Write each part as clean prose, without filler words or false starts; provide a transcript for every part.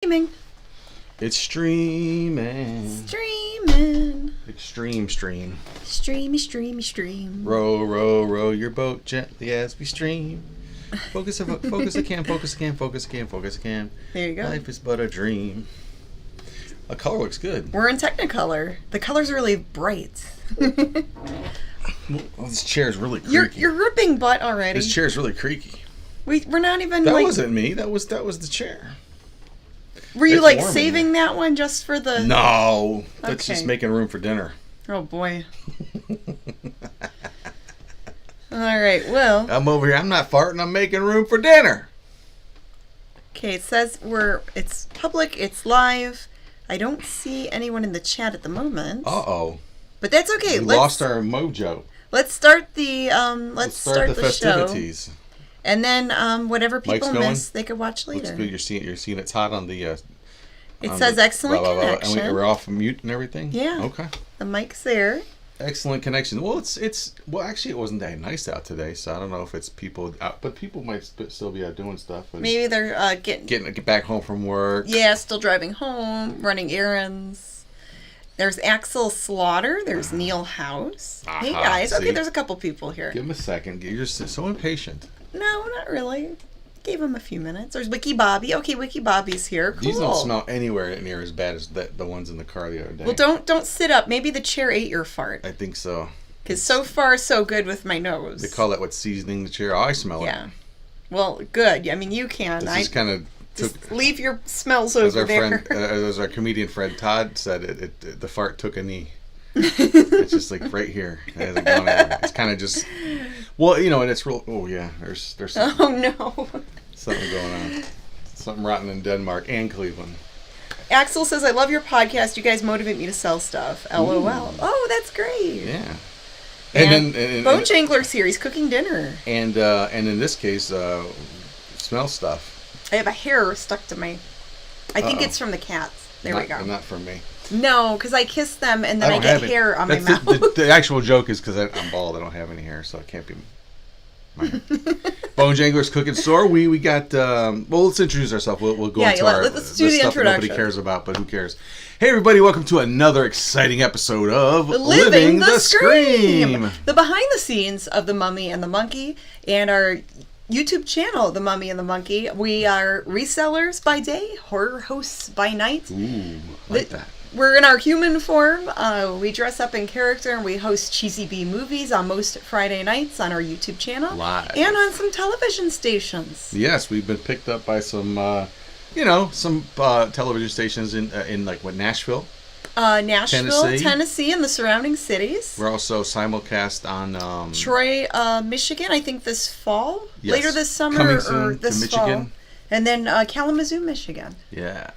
streaming. It's streaming. Streaming. Extreme stream. Streamy. Row, row, row your boat gently as we stream. Focus again. There you go. Life is but a dream. The color looks good. We're in Technicolor. The color's really bright. Well, this chair is really creaky. You're ripping butt already. This chair is really creaky. We're not even That wasn't me. That was the chair. Were you It's warm saving that one just for the... No. That's Okay. just making room for dinner. Oh boy. All right, well. I'm over here. I'm not farting. I'm making room for dinner. Okay, it says it's public, it's live. I don't see anyone in the chat at the moment. Uh-oh. But that's okay. We lost our mojo. Let's start the let's start the festivities. show. And then whatever people Mike's miss, they could watch later. Looks good. You're seeing it's hot on the it says excellent connection. And we're off mute and everything? Yeah. Okay. The mic's there. Excellent connection. Well, well, actually, it wasn't that nice out today, so I don't know if it's people out, but people might still be out doing stuff. Maybe they're getting back home from work. Yeah, still driving home, running errands. There's Axel Slaughter. There's Neil House. Hey guys. Okay, there's a couple people here. Give them a second. You're just so impatient. No, not really. Gave him a few minutes. There's Wiki Bobby. Okay, Wiki Bobby's here. Cool. These don't smell anywhere near as bad as the ones in the car the other day. Well, don't sit up. Maybe the chair ate your fart. I think so. Because so far, so good with my nose. They call that seasoning the chair. Oh, I smell it. Yeah. Well, good. I mean, you can. This is kind of... Just leave your smells over there. As our comedian friend Todd said, the fart took a knee. It's just like right here. It hasn't gone anywhere. It's kind of just... Well, and it's real... Oh, yeah. There's something, oh, no. Something going on. Something rotten in Denmark and Cleveland. Axel says, I love your podcast. You guys motivate me to sell stuff. LOL. Ooh. Oh, that's great. Yeah. And Bone Jangler series, cooking dinner. And in this case, smell stuff. I have a hair stuck to my... I think it's from the cats. There we go. Not from me. No, because I kiss them and then I get hair on my mouth. The actual joke is because I'm bald. I don't have any hair, so it can't be mine. Bone Jangler's Cooking Store. We got... well, let's introduce ourselves. We'll go into let's do the introduction. Nobody cares about, but who cares? Hey, everybody. Welcome to another exciting episode of Living the Scream. The behind the scenes of The Mummy and the Monkey and our YouTube channel, The Mummy and the Monkey. We are resellers by day, horror hosts by night. Ooh, like that. We're in our human form. We dress up in character and we host Cheesy B movies on most Friday nights on our YouTube channel. Live. And on some television stations. Yes, we've been picked up by some, television stations in Nashville. Nashville, Tennessee, and the surrounding cities. We're also simulcast on... Troy, Michigan, I think this fall. Yes. Later this summer Coming soon or this to Michigan. fall. And then Kalamazoo, Michigan. Yeah.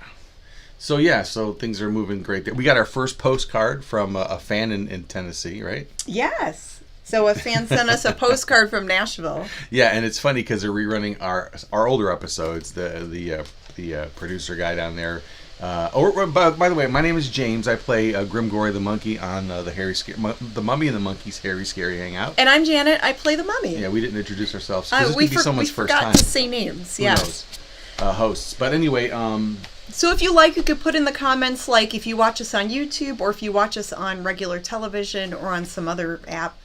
So things are moving great there. We got our first postcard from a fan in Tennessee, right? Yes. So a fan sent us a postcard from Nashville. Yeah, and it's funny because they're rerunning our older episodes. The producer guy down there. By the way, my name is James. I play Grimgory the Monkey on the Mummy and the Monkey's Harry Scary Hangout. And I'm Janet. I play the Mummy. Yeah, we didn't introduce ourselves because this could be someone's first time. We forgot to say names. Who knows? Hosts. But anyway, so if you like, you could put in the comments like if you watch us on YouTube or if you watch us on regular television or on some other app.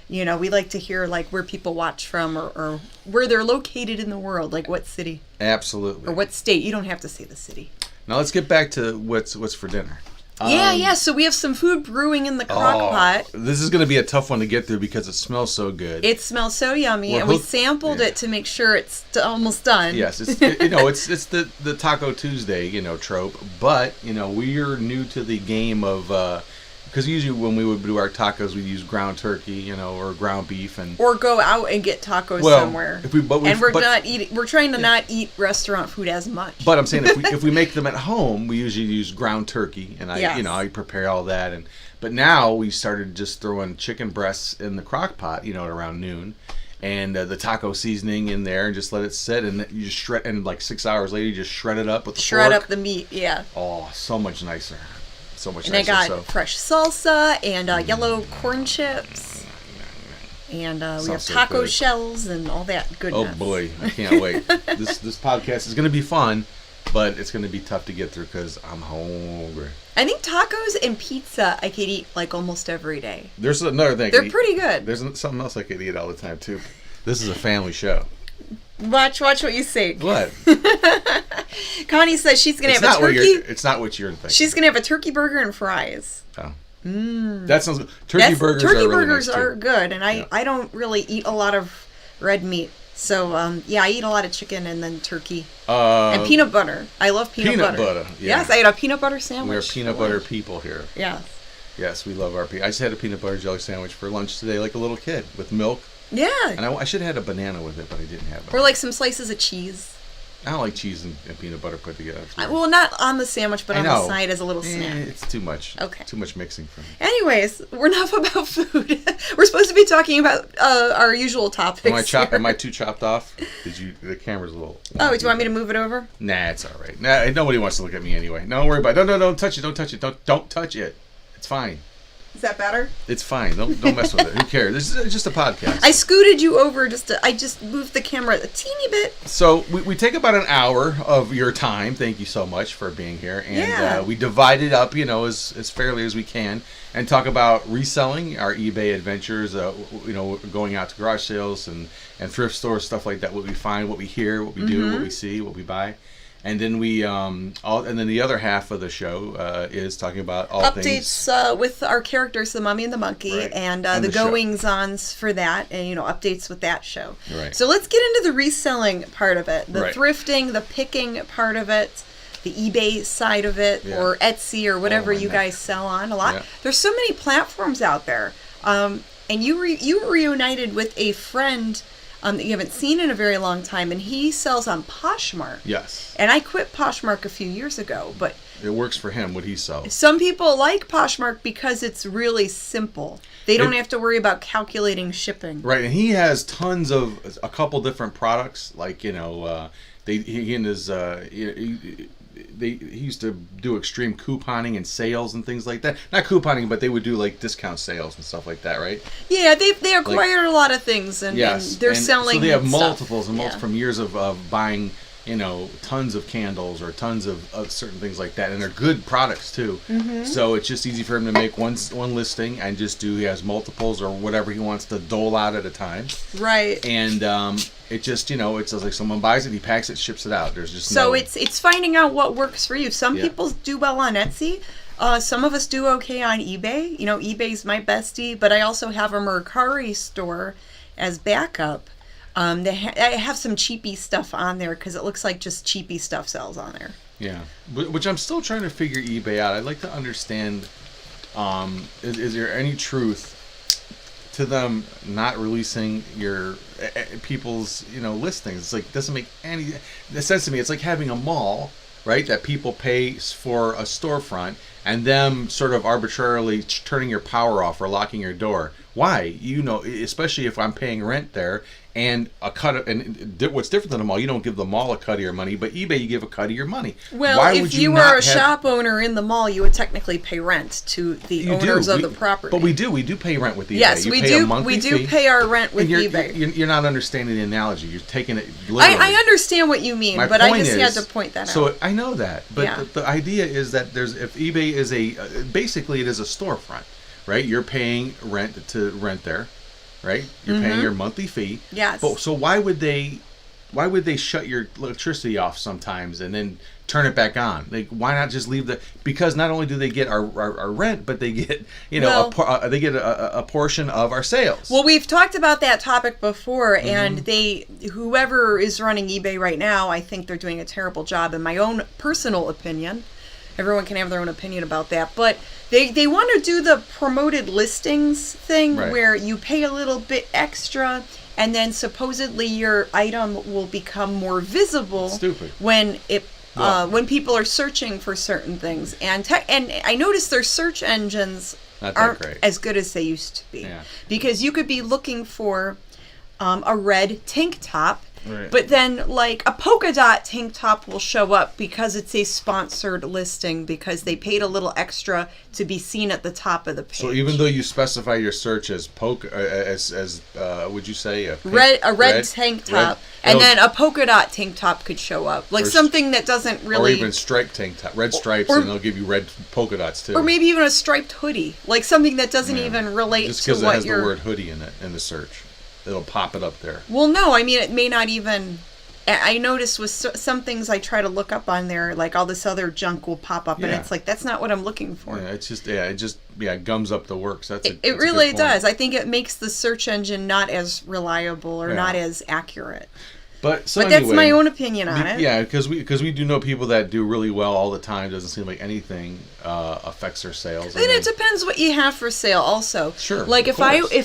We like to hear like where people watch from or where they're located in the world, like what city. Absolutely. Or what state. You don't have to say the city. Now let's get back to what's for dinner. Yeah. So we have some food brewing in the crock pot. This is going to be a tough one to get through because it smells so good. It smells so yummy, and we sampled it to make sure it's almost done. Yes, it's the Taco Tuesday trope, but we're new to the game of. Because usually when we would do our tacos, we'd use ground turkey, or ground beef, or go out and get tacos somewhere. We're trying to not eat restaurant food as much. But I'm saying if we make them at home, we usually use ground turkey, and I prepare all that. But now we started just throwing chicken breasts in the crock pot, at around noon, and the taco seasoning in there, and just let it sit, and you just shred. And like 6 hours later, you just shred it up with the fork. Shred up the meat, yeah. Oh, so much nicer. So much and nicer. I got fresh salsa and yellow corn chips. And we have taco shells and all that goodness. Oh boy, I can't wait. This podcast is going to be fun. but it's going to be tough to get through because I'm hungry. I think tacos and pizza I could eat like almost every day. There's another thing. They're pretty good. There's something else I could eat all the time too. This is a family show. Watch what you say. What? Connie says she's going to have a turkey. It's not what you're thinking. She's going to have a turkey burger and fries. Oh. That sounds good. Turkey burgers are good, and I don't really eat a lot of red meat. So, I eat a lot of chicken and then turkey. And peanut butter. I love peanut butter. Peanut butter, yeah. Yes, I had a peanut butter sandwich. We're peanut butter people here. Yeah. Yes, we love our I just had a peanut butter jelly sandwich for lunch today like a little kid with milk. Yeah. And I should have had a banana with it, but I didn't have it. Or like some slices of cheese. I don't like cheese and peanut butter put together. Well, not on the sandwich, but on the side as a little snack. It's too much. Okay. Too much mixing for me. Anyways, we're enough about food. We're supposed to be talking about our usual topics. Am I too chopped off? The camera's a little... Oh, do you want me to move it over? Nah, it's all right. Nah, nobody wants to look at me anyway. Don't worry about it. No, don't touch it. Don't touch it. Don't touch it. It's fine. Is that better? It's fine. Don't mess with it. Who cares? This is just a podcast. I scooted you over I just moved the camera a teeny bit. So we take about an hour of your time. Thank you so much for being here. And we divide it up, as fairly as we can, and talk about reselling, our eBay adventures, going out to garage sales and thrift stores, stuff like that, what we find, what we hear, what we do, what we see, what we buy. And then then the other half of the show is talking about all updates with our characters, the Mummy and the Monkey, right. and the goings-ons for that, and updates with that show. Right. So let's get into the reselling part of it, the right. thrifting, the picking part of it, the eBay side of it, or Etsy, or whatever you guys sell on. A lot. Yeah. There's so many platforms out there, and you were reunited with a friend. That you haven't seen in a very long time, and he sells on Poshmark. Yes. And I quit Poshmark a few years ago, but it works for him what he sells. Some people like Poshmark because it's really simple. They don't have to worry about calculating shipping. Right, and he has tons of a couple different products, like he and his he used to do extreme couponing and sales and things like that. Not couponing, but they would do like discount sales and stuff like that, right? Yeah, they acquired a lot of things, and, and they're selling. So they have multiples from years of buying, tons of candles or tons of certain things like that, and they're good products too. Mm-hmm. So it's just easy for him to make one listing and just he has multiples or whatever he wants to dole out at a time. Right. And it just, it's like someone buys it, he packs it, ships it out. There's just it's finding out what works for you. Some people do well on Etsy. Some of us do okay on eBay. eBay's my bestie, but I also have a Mercari store as backup. I have some cheapy stuff on there because it looks like just cheapy stuff sells on there. Yeah, which I'm still trying to figure eBay out. I'd like to understand, is there any truth to them not releasing your people's listings? It's like doesn't make any sense to me. It's like having a mall, right, that people pay for a storefront and them sort of arbitrarily turning your power off or locking your door. Why? Especially if I'm paying rent there and what's different than a mall, you don't give the mall a cut of your money, but eBay you give a cut of your money. Well, why if you were a shop owner in the mall, you would technically pay rent to the owners of the property. But we do pay rent with eBay. Yes, we do pay our rent with eBay. You're not understanding the analogy. You're taking it literally. I understand what you mean, but I just had to point that out. So I know that, but the idea is that if eBay is basically it is a storefront, right? You're paying rent to rent there. Right, you're paying your monthly fee. Yes. But so why would they shut your electricity off sometimes and then turn it back on? Like, why not just leave because not only do they get our rent, but they get a portion of our sales. Well, we've talked about that topic before, and whoever is running eBay right now, I think they're doing a terrible job. In my own personal opinion, everyone can have their own opinion about that, but they want to do the promoted listings thing where you pay a little bit extra and then supposedly your item will become more visible when people are searching for certain things. And I noticed their search engines aren't as good as they used to be. Yeah. Because you could be looking for a red tank top Right. But then, like, a polka dot tank top will show up because it's a sponsored listing, because they paid a little extra to be seen at the top of the page. So even though you specify your search as would you say a red tank top, and then a polka dot tank top could show up, like something that doesn't really, or even striped tank top, red stripes, and they'll give you red polka dots too, or maybe even a striped hoodie, like something that doesn't even relate just to because it what has you're. the word hoodie in it in the search. It'll pop it up there. Well, no, I mean, it may not even... I noticed with some things I try to look up on there, like all this other junk will pop up, and it's like, that's not what I'm looking for. Yeah, it just gums up the works. That's it really does. I think it makes the search engine not as reliable or not as accurate. But anyway, that's my own opinion on it. Yeah, because we do know people that do really well all the time. Doesn't seem like anything affects their sales. And it depends what you have for sale, also. Sure. Like if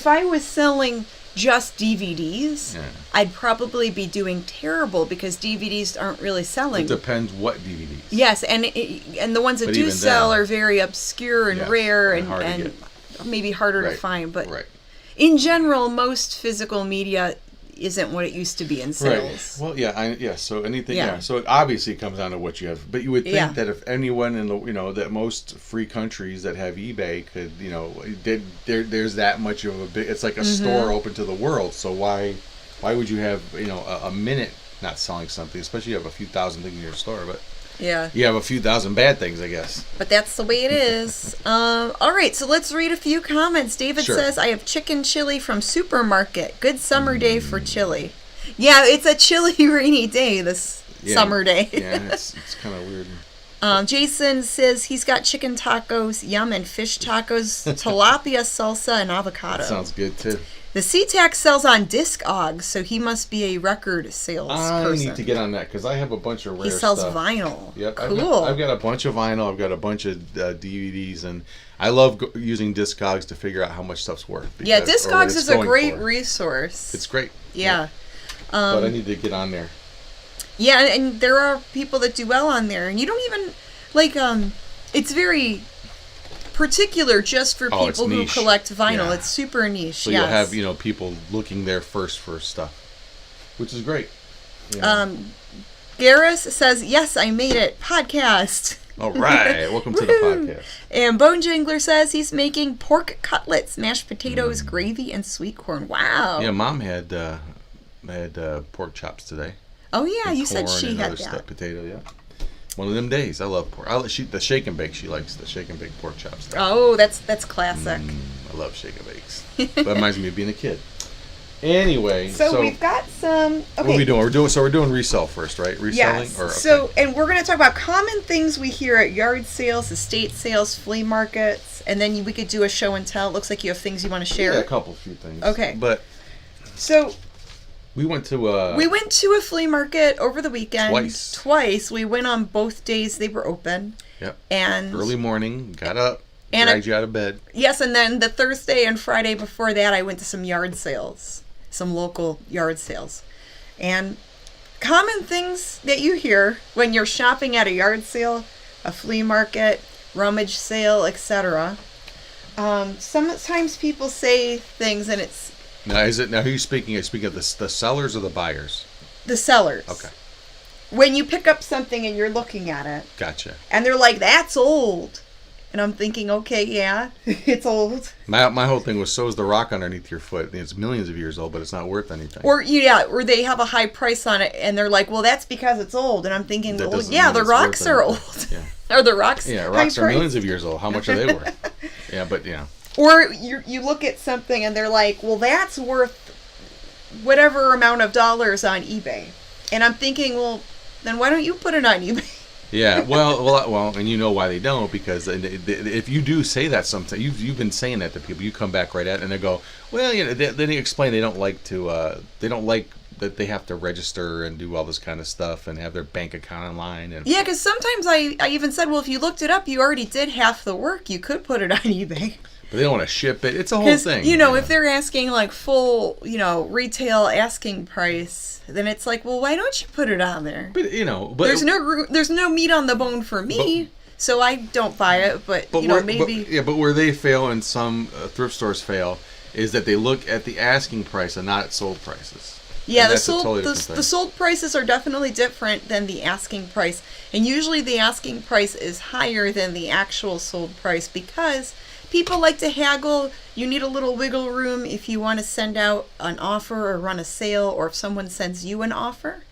I was selling just DVDs, I'd probably be doing terrible because DVDs aren't really selling. It depends what DVDs. Yes, and the ones that do sell are very obscure and rare and maybe harder to find. But in general, most physical media isn't what it used to be in sales. Right. Well, so anything, so it obviously comes down to what you have. But you would think that if anyone in the, that most free countries that have eBay could, there's that much of a big, it's like a store open to the world. So why would you have, a minute not selling something, especially if you have a few thousand things in your store, but you have a few thousand bad things, I guess. But that's the way it is. All right, so let's read a few comments. David says, I have chicken chili from supermarket. Good summer day for chili. Yeah, it's a chilly, rainy day this summer day. Yeah, it's kind of weird. Jason says he's got chicken tacos, yum, and fish tacos, tilapia salsa, and avocado. That sounds good, too. The C-Tac sells on Discogs, so he must be a record sales person. I need to get on that because I have a bunch of rare stuff. He sells vinyl. Yep, cool. I've got a bunch of vinyl. I've got a bunch of DVDs, and I love using Discogs to figure out how much stuff's worth. Yeah, Discogs is a great resource. It's great. Yeah. But I need to get on there. Yeah, and there are people that do well on there, and you don't even it's very particular just for people who collect vinyl. It's super niche. So you'll have people looking there first for stuff, which is great. Garrus says, yes, I made it. Podcast. All right, welcome to the podcast. And Bone Jangler says he's making pork cutlets, mashed potatoes, gravy, and sweet corn. Wow. Yeah, Mom had pork chops today. Oh yeah, you said she had that. Stuffed potato, yeah. One of them days. I love pork. The shake and bake. She likes the shake and bake pork chops. Oh, that's classic. I love shake and bakes. That reminds me of being a kid. Anyway, so we've got some. Okay. What are we doing? We're doing resell first, right? Reselling. Yes. And we're going to talk about common things we hear at yard sales, estate sales, flea markets, and then we could do a show and tell. It looks like you have things you want to share. Yeah, a few things. Okay. But so. We went to a flea market over the weekend. Twice. We went on both days they were open. Yep. And early morning, got up, dragged you out of bed. Yes, and then the Thursday and Friday before that, I went to some yard sales, some local yard sales. And common things that you hear when you're shopping at a yard sale, a flea market, rummage sale, etc. Sometimes people say things and it's... Now, who are you speaking of? Speaking of the sellers or the buyers? The sellers. Okay. When you pick up something and you're looking at it. Gotcha. And they're like, that's old. And I'm thinking, okay, yeah, it's old. My whole thing was, so is the rock underneath your foot. It's millions of years old, but it's not worth anything. Or they have a high price on it, and they're like, well, that's because it's old. And I'm thinking, well, yeah, the rocks are old. Yeah. Or the rocks. Yeah, rocks are millions of years old. How much are they worth? Yeah, but yeah. Or you look at something and they're like, well, that's worth whatever amount of dollars on eBay. And I'm thinking, well, then why don't you put it on eBay? Yeah, well, and you know why they don't, because if you do say that sometimes, you've been saying that to people, you come back right at it and they go, well, then they explain they don't like that they have to register and do all this kind of stuff and have their bank account online. And yeah, because sometimes I even said, well, if you looked it up, you already did half the work. You could put it on eBay. But they don't want to ship it. It's a whole thing. If they're asking like full, retail asking price, then it's like, well, why don't you put it on there? But there's no meat on the bone for me, so I don't buy it. But maybe. But where they fail and some thrift stores fail is that they look at the asking price and not at sold prices. Yeah, and the sold prices are definitely different than the asking price. And usually the asking price is higher than the actual sold price because people like to haggle. You need a little wiggle room if you want to send out an offer or run a sale, or if someone sends you an offer.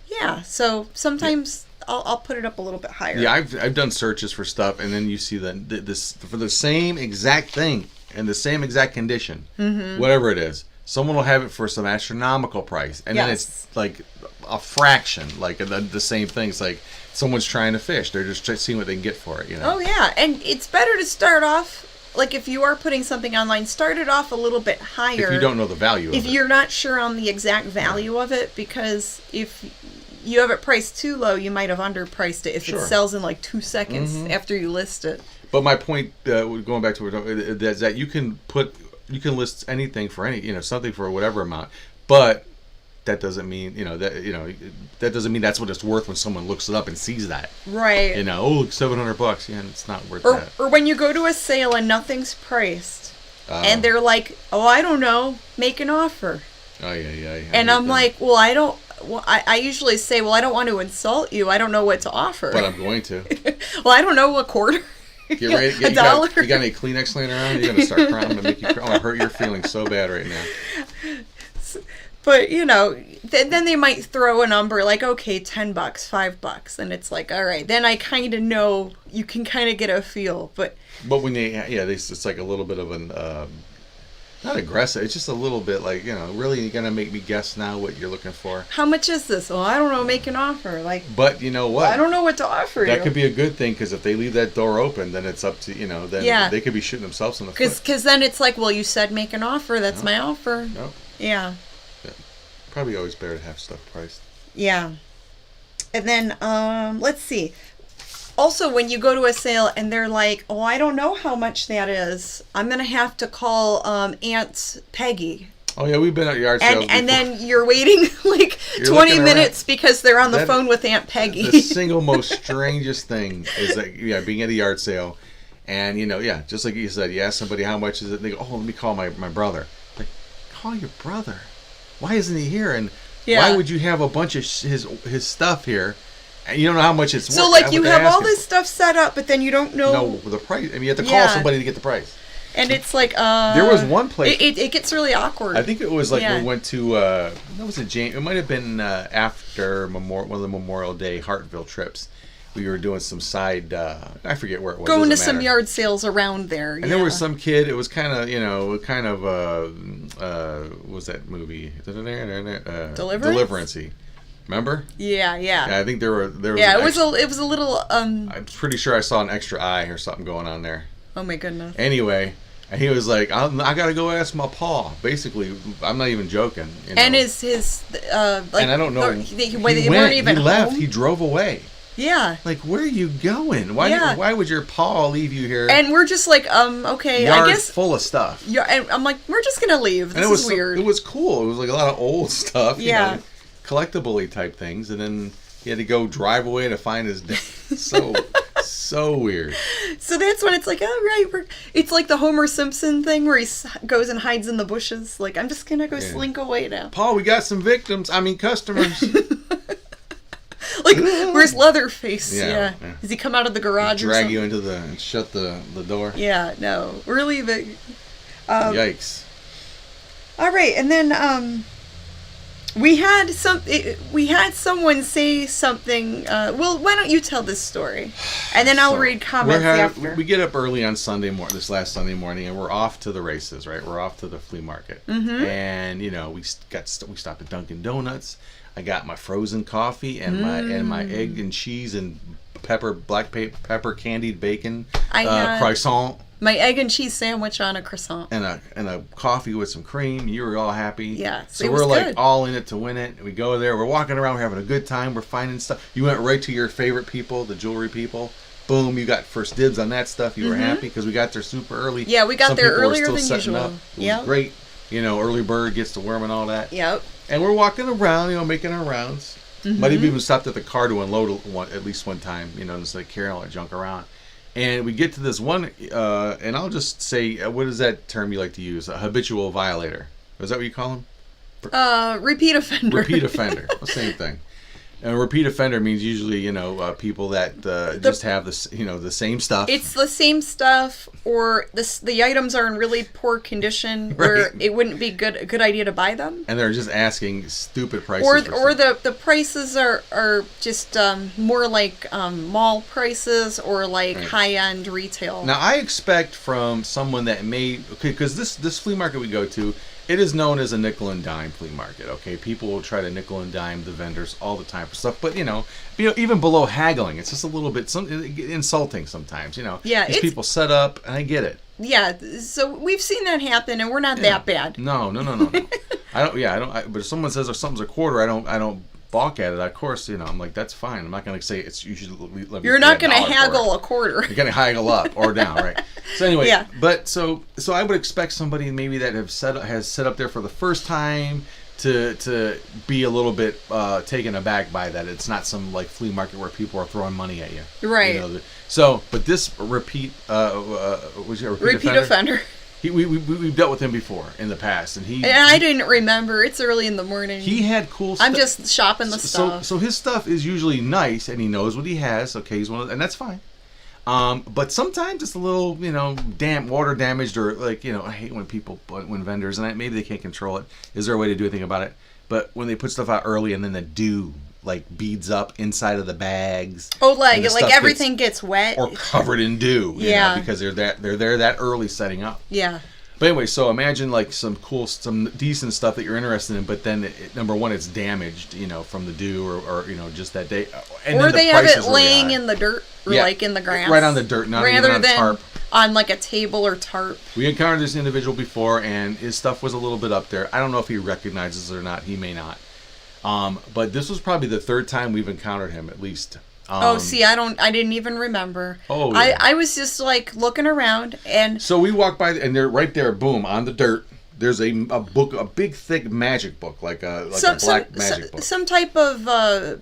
Yeah, so sometimes I'll put it up a little bit higher. Yeah, I've done searches for stuff, and then you see this for the same exact thing and the same exact condition, whatever it is. Someone will have it for some astronomical price, and then it's like a fraction, like the same thing. It's like someone's trying to fish; they're just seeing what they can get for it. You know? Oh yeah, and it's better to start off. Like if you are putting something online, start it off a little bit higher. If you don't know the value of it. If you're not sure on the exact value of it, because if you have it priced too low, you might have underpriced it if it sells in like 2 seconds after you list it. But my point, going back to what is that you can list anything for something for whatever amount, but that doesn't mean that doesn't mean that's what it's worth when someone looks it up and sees that. Right. Look, $700. Yeah, it's not worth that. Or when you go to a sale and nothing's priced, and they're like, "Oh, I don't know, make an offer." Oh yeah. And I'm like, "Well, I don't." Well, I usually say, "Well, I don't want to insult you. I don't know what to offer." But I'm going to. Well, I don't know, a quarter. Get ready. $1. You got any Kleenex laying around? You're gonna start crying. I'm gonna hurt your feelings so bad right now. But then they might throw a number like, okay, $10, $5, and it's like, all right. Then I kind of know, you can kind of get a feel. But when it's like a little bit of an not aggressive. It's just a little bit like, really, you're gonna make me guess now what you're looking for. How much is this? Well, I don't know. Make an offer. But you know what? I don't know what to offer you. That could be a good thing, because if they leave that door open, then it's up to then they could be shooting themselves in the foot. Because then it's like, well, you said make an offer. That's my offer. No. Yeah. Probably always better to have stuff priced. Yeah. And then let's see. Also, when you go to a sale and they're like, "Oh, I don't know how much that is. I'm gonna have to call Aunt Peggy." Oh yeah, we've been at yard sales and then you're waiting like 20 minutes because they're on the phone with Aunt Peggy. The single most strangest thing is that being at a yard sale, and just like you said, you ask somebody how much is it, and they go, "Oh, let me call my brother." Like, call your brother. Why isn't he here? And why would you have a bunch of his stuff here? And you don't know how much it's worth. So like you have all this stuff set up, but then you don't know the price. I mean, you have to call somebody to get the price. And it's like there was one place. It gets really awkward. I think it was like we went to that was it might have been after one of the Memorial Day Hartville trips. We were doing some side, I forget where it was. Going to some yard sales around there. And there was some kid, it was kind of, what was that movie? Deliverance-y. Remember? Yeah. I think there was it was a little, I'm pretty sure I saw an extra eye or something going on there. Oh my goodness. Anyway, and he was like, I got to go ask my pa. Basically, I'm not even joking. And his like, and I don't know. They weren't even he left. home? He drove away. Yeah. Like, where are you going? Why would your pa leave you here? And we're just like, okay, yard I guess full of stuff. Yeah, and I'm like, we're just gonna leave. This is weird. It was cool. It was like a lot of old stuff. Collectible-y type things, and then he had to go drive away to find his. So weird. So that's when it's like, it's like the Homer Simpson thing where he goes and hides in the bushes. Like, I'm just gonna go slink away now. Paul, we got some customers. Like, where's Leatherface? Yeah. Does he come out of the garage drag you into and shut the door? Yeah, no. We're leaving. Yikes. All right, and then we had someone say something. Well, why don't you tell this story, and then I'll read comments after. We get up early on Sunday morning, this last Sunday morning, and we're off to the races. Right, we're off to the flea market, and we stopped at Dunkin' Donuts. I got my frozen coffee and my egg and cheese and black pepper candied bacon croissant. My egg and cheese sandwich on a croissant. And a coffee with some cream. You were all happy. Yeah. So we're like all in it to win it. We go there. We're walking around. We're having a good time. We're finding stuff. You went right to your favorite people, the jewelry people. Boom, you got first dibs on that stuff. You were happy because we got there super early. Yeah, we got there earlier than usual. It was great. Early bird gets the worm and all that. Yep. And we're walking around, making our rounds. Might have even stopped at the car to unload at least one time, just like carrying all that junk around. And we get to this one, and I'll just say, what is that term you like to use? A habitual violator. Is that what you call him? Repeat offender. Repeat offender. Same thing. And a repeat offender means usually, people that just have this, the same stuff. It's the same stuff, or the items are in really poor condition, where it wouldn't be a good idea to buy them. And they're just asking stupid prices. Or the prices are just more like mall prices or like high-end retail. Now, I expect from someone that because this flea market we go to, it is known as a nickel and dime flea market, okay? People will try to nickel and dime the vendors all the time for stuff, but, even below haggling, it's just a little bit insulting sometimes, Yeah, these people set up, and I get it. Yeah, so we've seen that happen, and we're not that bad. No. But if someone says something's a quarter, I don't balk at it. Of course, I'm like, that's fine. I'm not going to say you should let me. You're not going to haggle a quarter. You're going to haggle up or down, right? So anyway, but so I would expect somebody maybe that has set up there for the first time to be a little bit taken aback by that. It's not some like flea market where people are throwing money at you, right? But this repeat offender. We've dealt with him before in the past, and I didn't remember. It's early in the morning. He had cool stuff. I'm just shopping the stuff. So his stuff is usually nice, and he knows what he has. Okay, and that's fine. But sometimes it's a little, water damaged, or like, I hate when vendors, and maybe they can't control it. Is there a way to do anything about it? But when they put stuff out early, and then the dew beads up inside of the bags. Oh, like everything gets wet or covered in dew. Because they're there that early setting up. Yeah. But anyway, so imagine some decent stuff that you're interested in, but then number one, it's damaged, from the dew or just that day. And or they have it laying in the dirt or in the grass. Right on the dirt, not even on tarp. On like a table or tarp. We encountered this individual before, and his stuff was a little bit up there. I don't know if he recognizes it or not. He may not. But this was probably the third time we've encountered him, at least. I didn't even remember. Oh, yeah. I was just looking around, and so we walked by, and they're right there, boom, on the dirt. There's a book, a big thick magic book, like a black magic book, some type of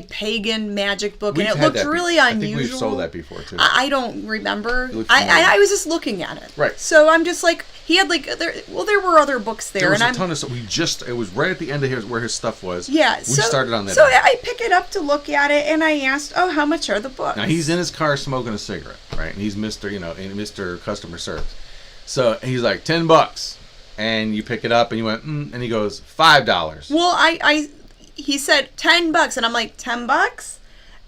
pagan magic book, and it looked really unusual. I think we've sold that before too. I don't remember. I was just looking at it. Right. So I'm just like, he had there were other books there. There was a ton of stuff. It was right at the end of where his stuff was. Yeah. We started on that. So I pick it up to look at it, and I asked, "Oh, how much are the books?" Now he's in his car smoking a cigarette, right? And he's Mr. Customer Service. So he's like $10, and you pick it up, and you went, and he goes $5. Well, he said $10, and I'm like, $10?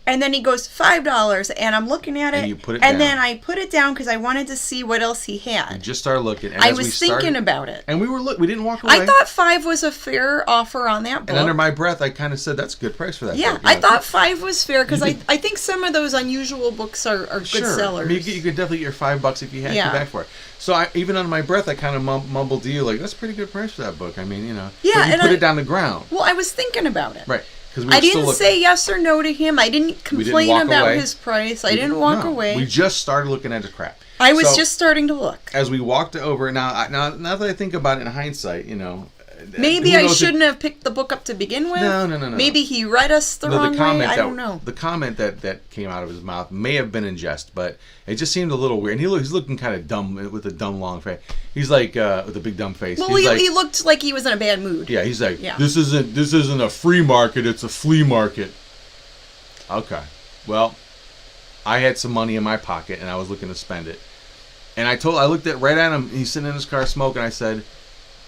And then he goes $5, and I'm looking at it, and you put it down. Then I put it down because I wanted to see what else he had. You just started looking. And I was thinking about it, and we didn't walk away. I thought $5 was a fair offer on that book. And under my breath, I kind of said, "That's a good price for that." Yeah, book. I thought $5 was fair because I think some of those unusual books are good sellers. I mean, you could definitely get your $5 if you had to back for it. So even under my breath, I kind of mumbled to you like, "That's a pretty good price for that book." I mean, Yeah, but you put it down the ground. Well, I was thinking about it. Right. I didn't say yes or no to him. I didn't complain about his price. I didn't walk away. We just started looking at his crap. I was just starting to look. As we walked over, now that I think about it in hindsight, maybe I shouldn't have picked the book up to begin with. No. Maybe he read us the wrong way. I don't know. The comment that came out of his mouth may have been in jest, but it just seemed a little weird. And he's looking kind of dumb with a dumb long face. He's like with a big dumb face. Well, he looked like he was in a bad mood. Yeah, he's like, this isn't a free market, it's a flea market. Okay, well, I had some money in my pocket and I was looking to spend it, and I looked right at him. He's sitting in his car smoking. I said,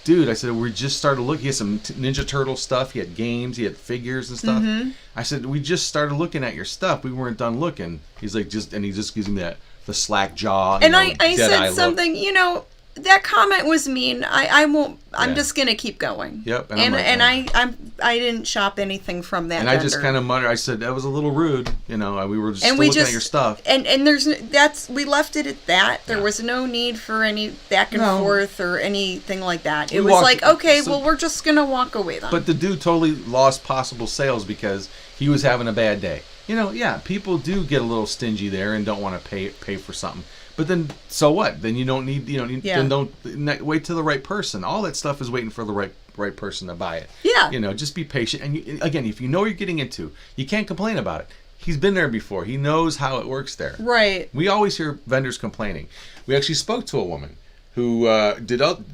dude, we just started looking. He had some Ninja Turtle stuff. He had games. He had figures and stuff. Mm-hmm. I said, we just started looking at your stuff. We weren't done looking. He's like, and he just gives me the slack jaw. And I said something, that comment was mean. I won't. I'm just gonna keep going. Yep. I didn't shop anything from that. And vendor. I just kind of muttered. I said that was a little rude. We were just looking at your stuff. And we left it at that. There was no need for any back and forth or anything like that. It was like, okay, well, we're just gonna walk away then. But the dude totally lost possible sales because he was having a bad day. People do get a little stingy there and don't want to pay for something. But then, so what? Then you don't need, then don't wait till the right person. All that stuff is waiting for the right person to buy it. Yeah. Just be patient. And again, if you know what you're getting into, you can't complain about it. He's been there before. He knows how it works there. Right. We always hear vendors complaining. We actually spoke to a woman who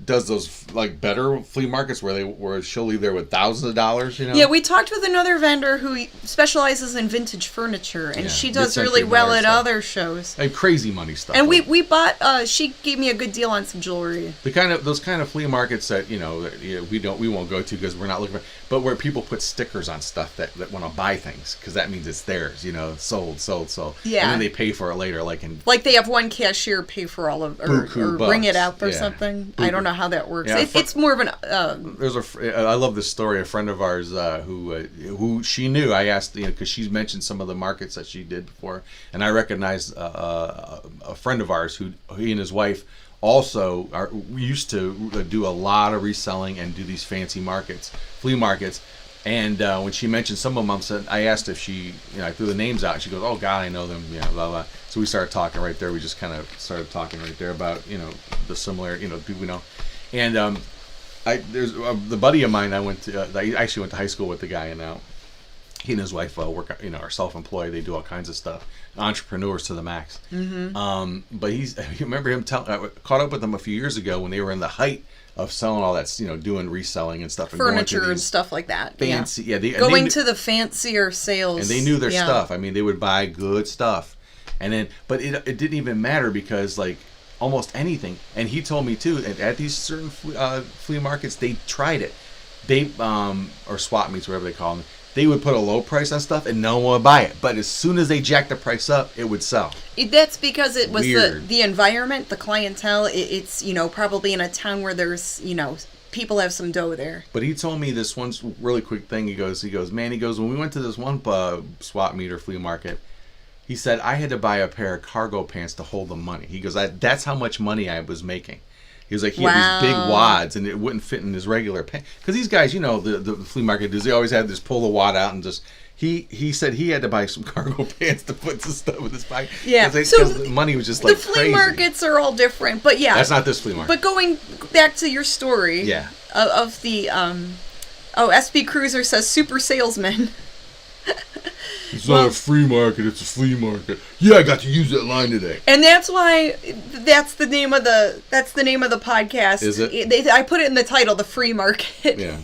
does those like better flea markets where she'll leave there with thousands of dollars, you know. Yeah, we talked with another vendor who specializes in vintage furniture, and she does really well at other shows. And crazy money stuff. And we bought. She gave me a good deal on some jewelry. Those kind of flea markets that we won't go to because we're not looking for, but where people put stickers on stuff that want to buy things because that means it's theirs, sold. Yeah. And then they pay for it later, like they have one cashier pay for all of or bring it out or something. I don't know how that works. Yeah, it's more of an. I love this story. A friend of ours who she knew. I asked because she's mentioned some of the markets that she did before, and I recognized a friend of ours who he and his wife also used to do a lot of reselling and do these fancy markets, flea markets. And when she mentioned some of them, I asked if she, I threw the names out. And she goes, "Oh God, I know them." Blah blah. So we started talking right there. We just kind of started talking right there about the similar, people we know. And there's the buddy of mine I actually went to high school with the guy, and now he and his wife work, are self-employed. They do all kinds of stuff, entrepreneurs to the max. Mm-hmm. But you remember him I caught up with him a few years ago when they were in the height of selling all that, doing reselling and stuff, and furniture and stuff like that. Fancy, going to the fancier sales, and they knew their stuff. I mean, they would buy good stuff, and then, but it didn't even matter because like almost anything. And he told me too, at these certain flea markets, they tried it. They or swap meets, whatever they call them. They would put a low price on stuff and no one would buy it. But as soon as they jacked the price up, it would sell. That's because it was the environment, the clientele. It's, probably in a town where there's, people have some dough there. But he told me this one really quick thing. He goes, man, when we went to this one swap meet or flea market, he said, I had to buy a pair of cargo pants to hold the money. He goes, that's how much money I was making. He was like, he had these big wads, and it wouldn't fit in his regular pants. Because these guys, the flea market dudes, they always had this pull the wad out and just. He said he had to buy some cargo pants to put some stuff with his pocket. Yeah, because the money was just like crazy. The flea markets are all different, but yeah. That's not this flea market. But going back to your story, of the SB Cruiser says super salesman. It's not a free market, it's a flea market. Yeah, I got to use that line today. And that's why that's the name of the podcast. Is it? I put it in the title, The Free Market. Yeah.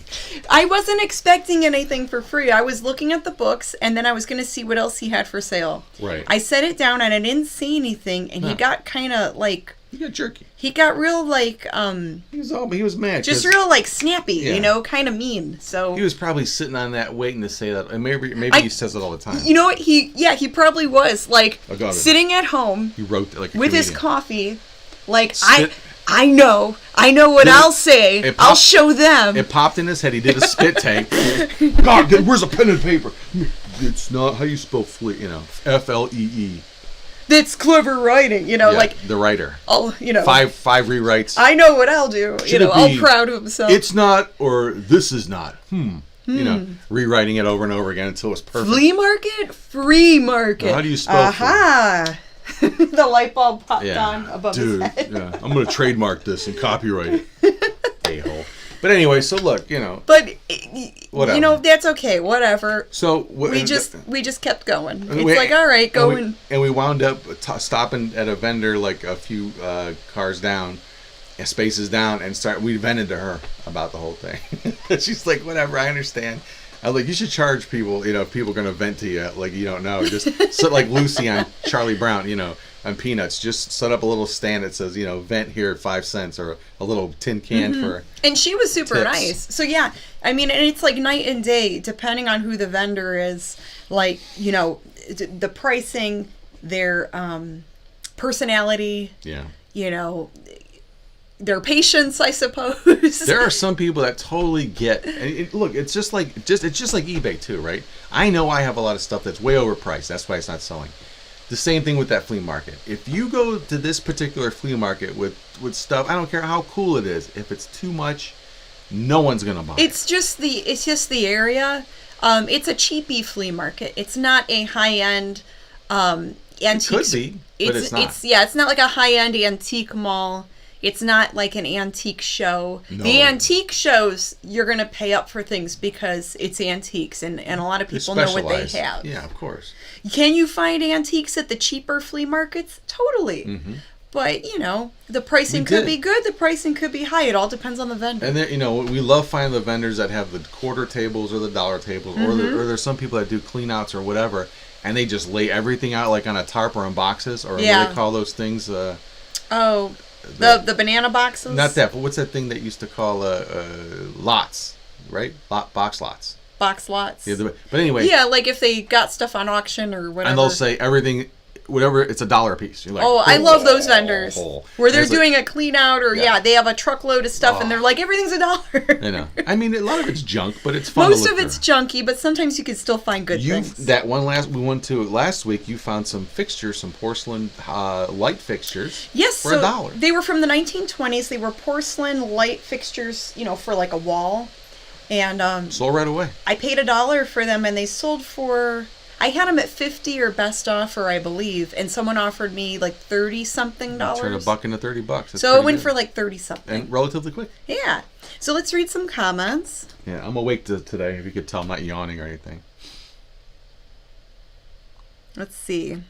I wasn't expecting anything for free. I was looking at the books and then I was going to see what else he had for sale. Right. I set it down and I didn't see anything, and he got kind of like he got jerky. He got real like he was mad. Just real like snappy, kind of mean. So he was probably sitting on that waiting to say that. And maybe he says it all the time. You know what? He probably was like sitting at home. He wrote like with his coffee, like I know what I'll say. I'll show them. It popped in his head. He did a spit take. God, where's a pen and paper? It's not how you spell Flea. Flee. That's clever writing, like the writer. I'll, five rewrites. I know what I'll do. All proud of himself. It's not, or this is not. Rewriting it over and over again until it's perfect. Flea market, free market. Well, how do you spell? Aha! The light bulb popped on above his head. Yeah, I'm gonna trademark this and copyright it. A-hole. But anyway, so look, But whatever. That's okay. Whatever. So we just kept going. It's like, all right, going. And we wound up stopping at a vendor like a few cars down, spaces down, and we vented to her about the whole thing. She's like, whatever, I understand. I was like, you should charge people. If people are gonna vent to you, like you don't know, just so like Lucy on Charlie Brown, on Peanuts, just set up a little stand that says, vent here 5 cents, or a little tin can for. And she was super tips. nice. So yeah, I mean, and it's like night and day depending on who the vendor is. Like the pricing, their personality. Yeah. Their patience, I suppose. There are some people that totally get. Look, it's just like eBay too, right? I know I have a lot of stuff that's way overpriced. That's why it's not selling. The same thing with that flea market. If you go to this particular flea market with stuff, I don't care how cool it is. If it's too much, no one's gonna buy it. It's just the area. It's a cheapy flea market. It's not a high end antique. It could be, but it's not. It's not like a high end antique mall. It's not like an antique show. No. The antique shows, you're going to pay up for things because it's antiques, and a lot of people know what they have. Yeah, of course. Can you find antiques at the cheaper flea markets? Totally. Mm-hmm. But, you know, the pricing could be good, the pricing could be high. It all depends on the vendor. And then, you know, we love finding the vendors that have the quarter tables or the dollar tables, or there's some people that do clean outs or whatever, and they just lay everything out like on a tarp or in boxes, or what do they call those things? The banana boxes? Not that, but what's that thing that used to call lots, right? Box lots. Box lots. Yeah, but anyway. Yeah, like if they got stuff on auction or whatever. And they'll say everything... Whatever, it's $1 a piece. You're like, I love those vendors where they're doing a clean out, or they have a truckload of stuff and they're like, everything's $1. I know. I mean, a lot of it's junk, but it's fun. Most of it's junky, but sometimes you can still find good things. That one we went to last week, you found some fixtures, some porcelain light fixtures. Yes, for $1. They were from the 1920s. They were porcelain light fixtures, you know, for like a wall, and sold right away. I paid $1 for them, and they sold for. I had them at 50 or best offer, I believe, and someone offered me like $30-something. Turn $1 into $30. So it went for like 30-something. And relatively quick. Yeah. So let's read some comments. Yeah, I'm awake today. If you could tell, I'm not yawning or anything. Let's see.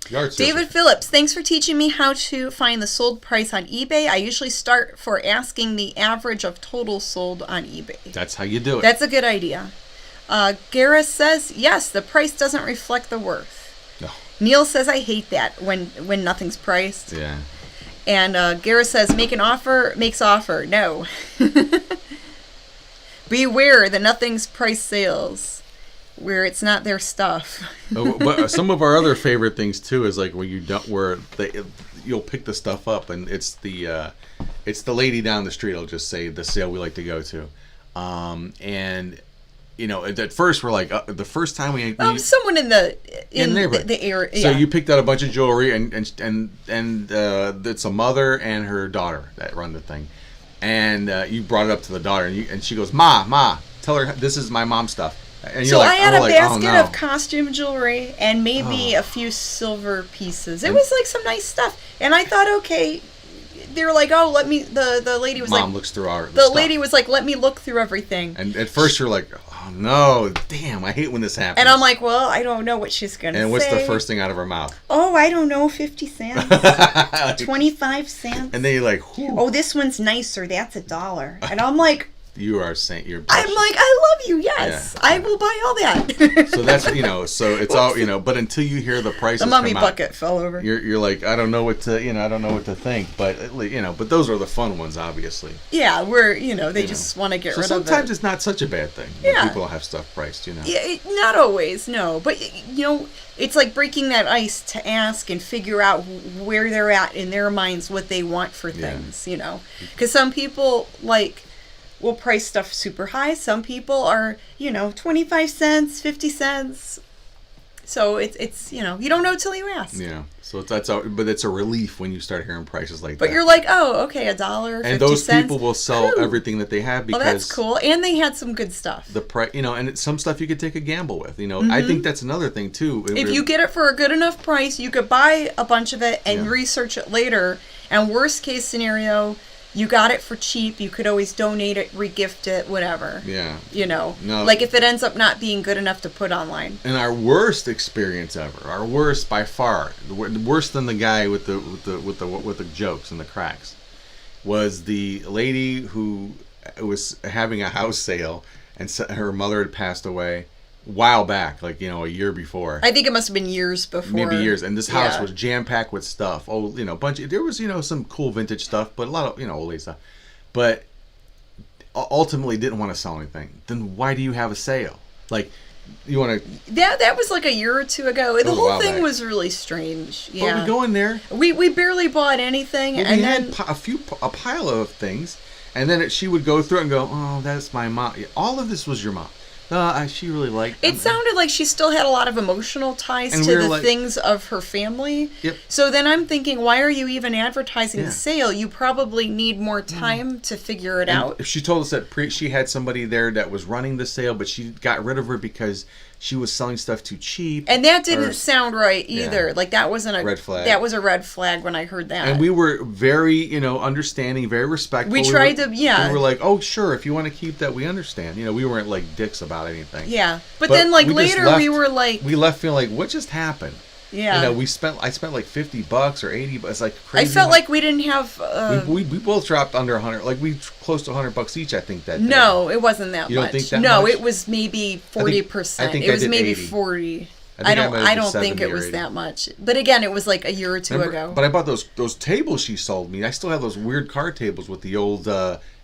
David Phillips, thanks for teaching me how to find the sold price on eBay. I usually start for asking the average of total sold on eBay. That's how you do it. That's a good idea. Gareth says, yes, the price doesn't reflect the worth. No. Neil says, I hate that when nothing's priced. Yeah. And Gareth says, make an offer makes offer. No. Beware the nothing's price sales where it's not their stuff. But some of our other favorite things too is like where you'll pick the stuff up and it's the lady down the street will just say the sale we like to go to, and you know, at first we're like the first time we someone in the neighborhood. The area. So you picked out a bunch of jewelry and it's a mother and her daughter that run the thing, and you brought it up to the daughter and she goes, Ma, tell her this is my mom's stuff. And so I had a basket of costume jewelry and maybe a few silver pieces. It was like some nice stuff, and I thought, okay. They were like, oh, let me. The lady was Mom looks through our. The lady was like, let me look through everything. And at first you're like, oh no, damn, I hate when this happens. And I'm like, well, I don't know what she's gonna say. And what's the first thing out of her mouth? Oh, I don't know, 50 cents, 25 cents. And then you're like, whew. Oh, this one's nicer. That's $1. And I'm like. You are saying you're. I'm like, I love you. Yes, yeah. I will buy all that. So that's so it's all but until you hear the prices, the mummy bucket fell over. You're like, I don't know what to I don't know what to think, but but those are the fun ones, obviously. Yeah, where they just want to get rid of it. Sometimes it's not such a bad thing. When people have stuff priced, Yeah, not always, no, but it's like breaking that ice to ask and figure out where they're at in their minds, what they want for things, because some people will price stuff super high. Some people are, 25 cents, 50 cents. So it's you don't know till you ask. Yeah. So but it's a relief when you start hearing prices like that. But you're like, oh, okay, $1, 50 and those cents. people will sell everything that they have because that's cool. And they had some good stuff. The price, and some stuff you could take a gamble with. I think that's another thing too. If you get it for a good enough price, you could buy a bunch of it and research it later. And worst case scenario, you got it for cheap. You could always donate it, regift it, whatever. Yeah. No. Like if it ends up not being good enough to put online. And our worst experience ever, our worst by far, worse than the guy with the jokes and the cracks, was the lady who was having a house sale and her mother had passed away a while back, a year before. I think it must have been years before. Maybe years. And this house was jam-packed with stuff. Oh, there was, some cool vintage stuff, but a lot of, old lady stuff. But ultimately didn't want to sell anything. Then why do you have a sale? You want to... That was like a year or two ago. The whole thing was really strange. Yeah. But we go in there. We barely bought anything. Well, and then a pile of things. And then she would go through it and go, oh, that's my mom. All of this was your mom. She really liked it. It sounded like she still had a lot of emotional ties to the things of her family. Yep. So then I'm thinking, why are you even advertising the sale? You probably need more time to figure it out. She told us that she had somebody there that was running the sale, but she got rid of her because she was selling stuff too cheap. And that didn't sound right either. Yeah. That wasn't a red flag. That was a red flag when I heard that. And we were very, understanding, very respectful. We tried to, We were like, oh, sure, if you want to keep that, we understand. We weren't like dicks about anything. Yeah. But then later we were like... We left feeling like, what just happened? Yeah. You know, I spent like $50 or $80. It's like crazy. I felt like we didn't have. We both dropped under 100. Like we close to $100 each. I think that. No, it wasn't that much. You don't think that no, much? It was maybe 40%. I think it was did maybe 80. 40. I don't think it was that much. But again, it was like a year or two ago. But I bought those tables she sold me. I still have those weird card tables with the old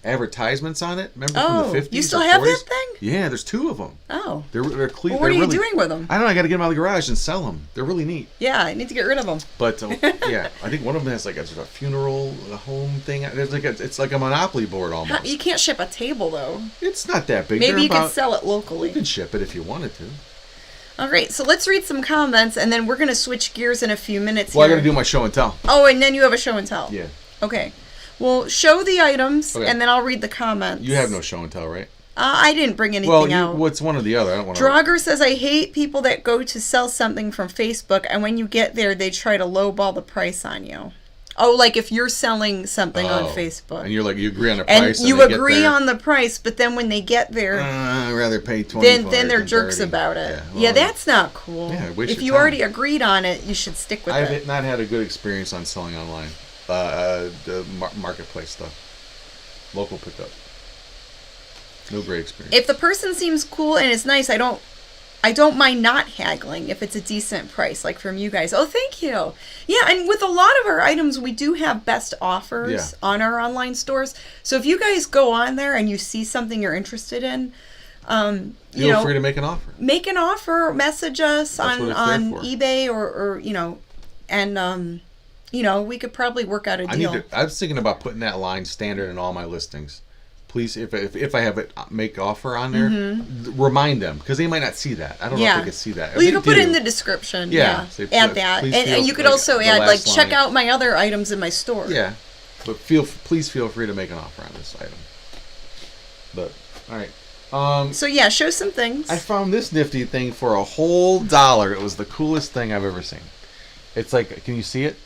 advertisements on it. Remember from the 50s? You still or have 40s? that thing? Yeah, there's 2 of them. Oh. They're clean. Well, what are you doing with them? I don't know. I got to get them out of the garage and sell them. They're really neat. Yeah, I need to get rid of them. But yeah, I think one of them has like a funeral home thing. There's like it's like a Monopoly board almost. You can't ship a table though. It's not that big. Maybe you could sell it locally. You can ship it if you wanted to. All right, so let's read some comments, and then we're going to switch gears in a few minutes. Well, here. I got to do my show and tell. Oh, and then you have a show and tell. Yeah. Okay. Well, show the items, Okay. and then I'll read the comments. You have no show and tell, right? I didn't bring anything out. What's one or the other? I don't want to. Draugr says, I hate people that go to sell something from Facebook, and when you get there, they try to lowball the price on you. Oh, like if you're selling something on Facebook. And you're like, you agree on the price. And you agree on the price, but then when they get there, I'd rather pay $20. Then they're jerks 30. about it. Yeah, well, Yeah, that's not cool. Yeah, waste if your you time. already agreed on it, you should stick with it. I've not had a good experience on selling online. The marketplace stuff. Local pickup. No great experience. If the person seems cool and is nice, I don't mind not haggling if it's a decent price, like from you guys. Oh, thank you. Yeah, and with a lot of our items, we do have best offers on our online stores. So if you guys go on there and you see something you're interested in, feel free to make an offer. Make an offer, message us on eBay or and we could probably work out a deal. I was thinking about putting that line standard in all my listings. Please, if I have it make offer on there, remind them because they might not see that. I don't know if they can see that. Well, you can put it in the description. Yeah, add that, and you could also add like check out my other items in my store. Yeah, but please feel free to make an offer on this item. But all right. So yeah, show some things. I found this nifty thing for a whole $1. It was the coolest thing I've ever seen. It's like, can you see it?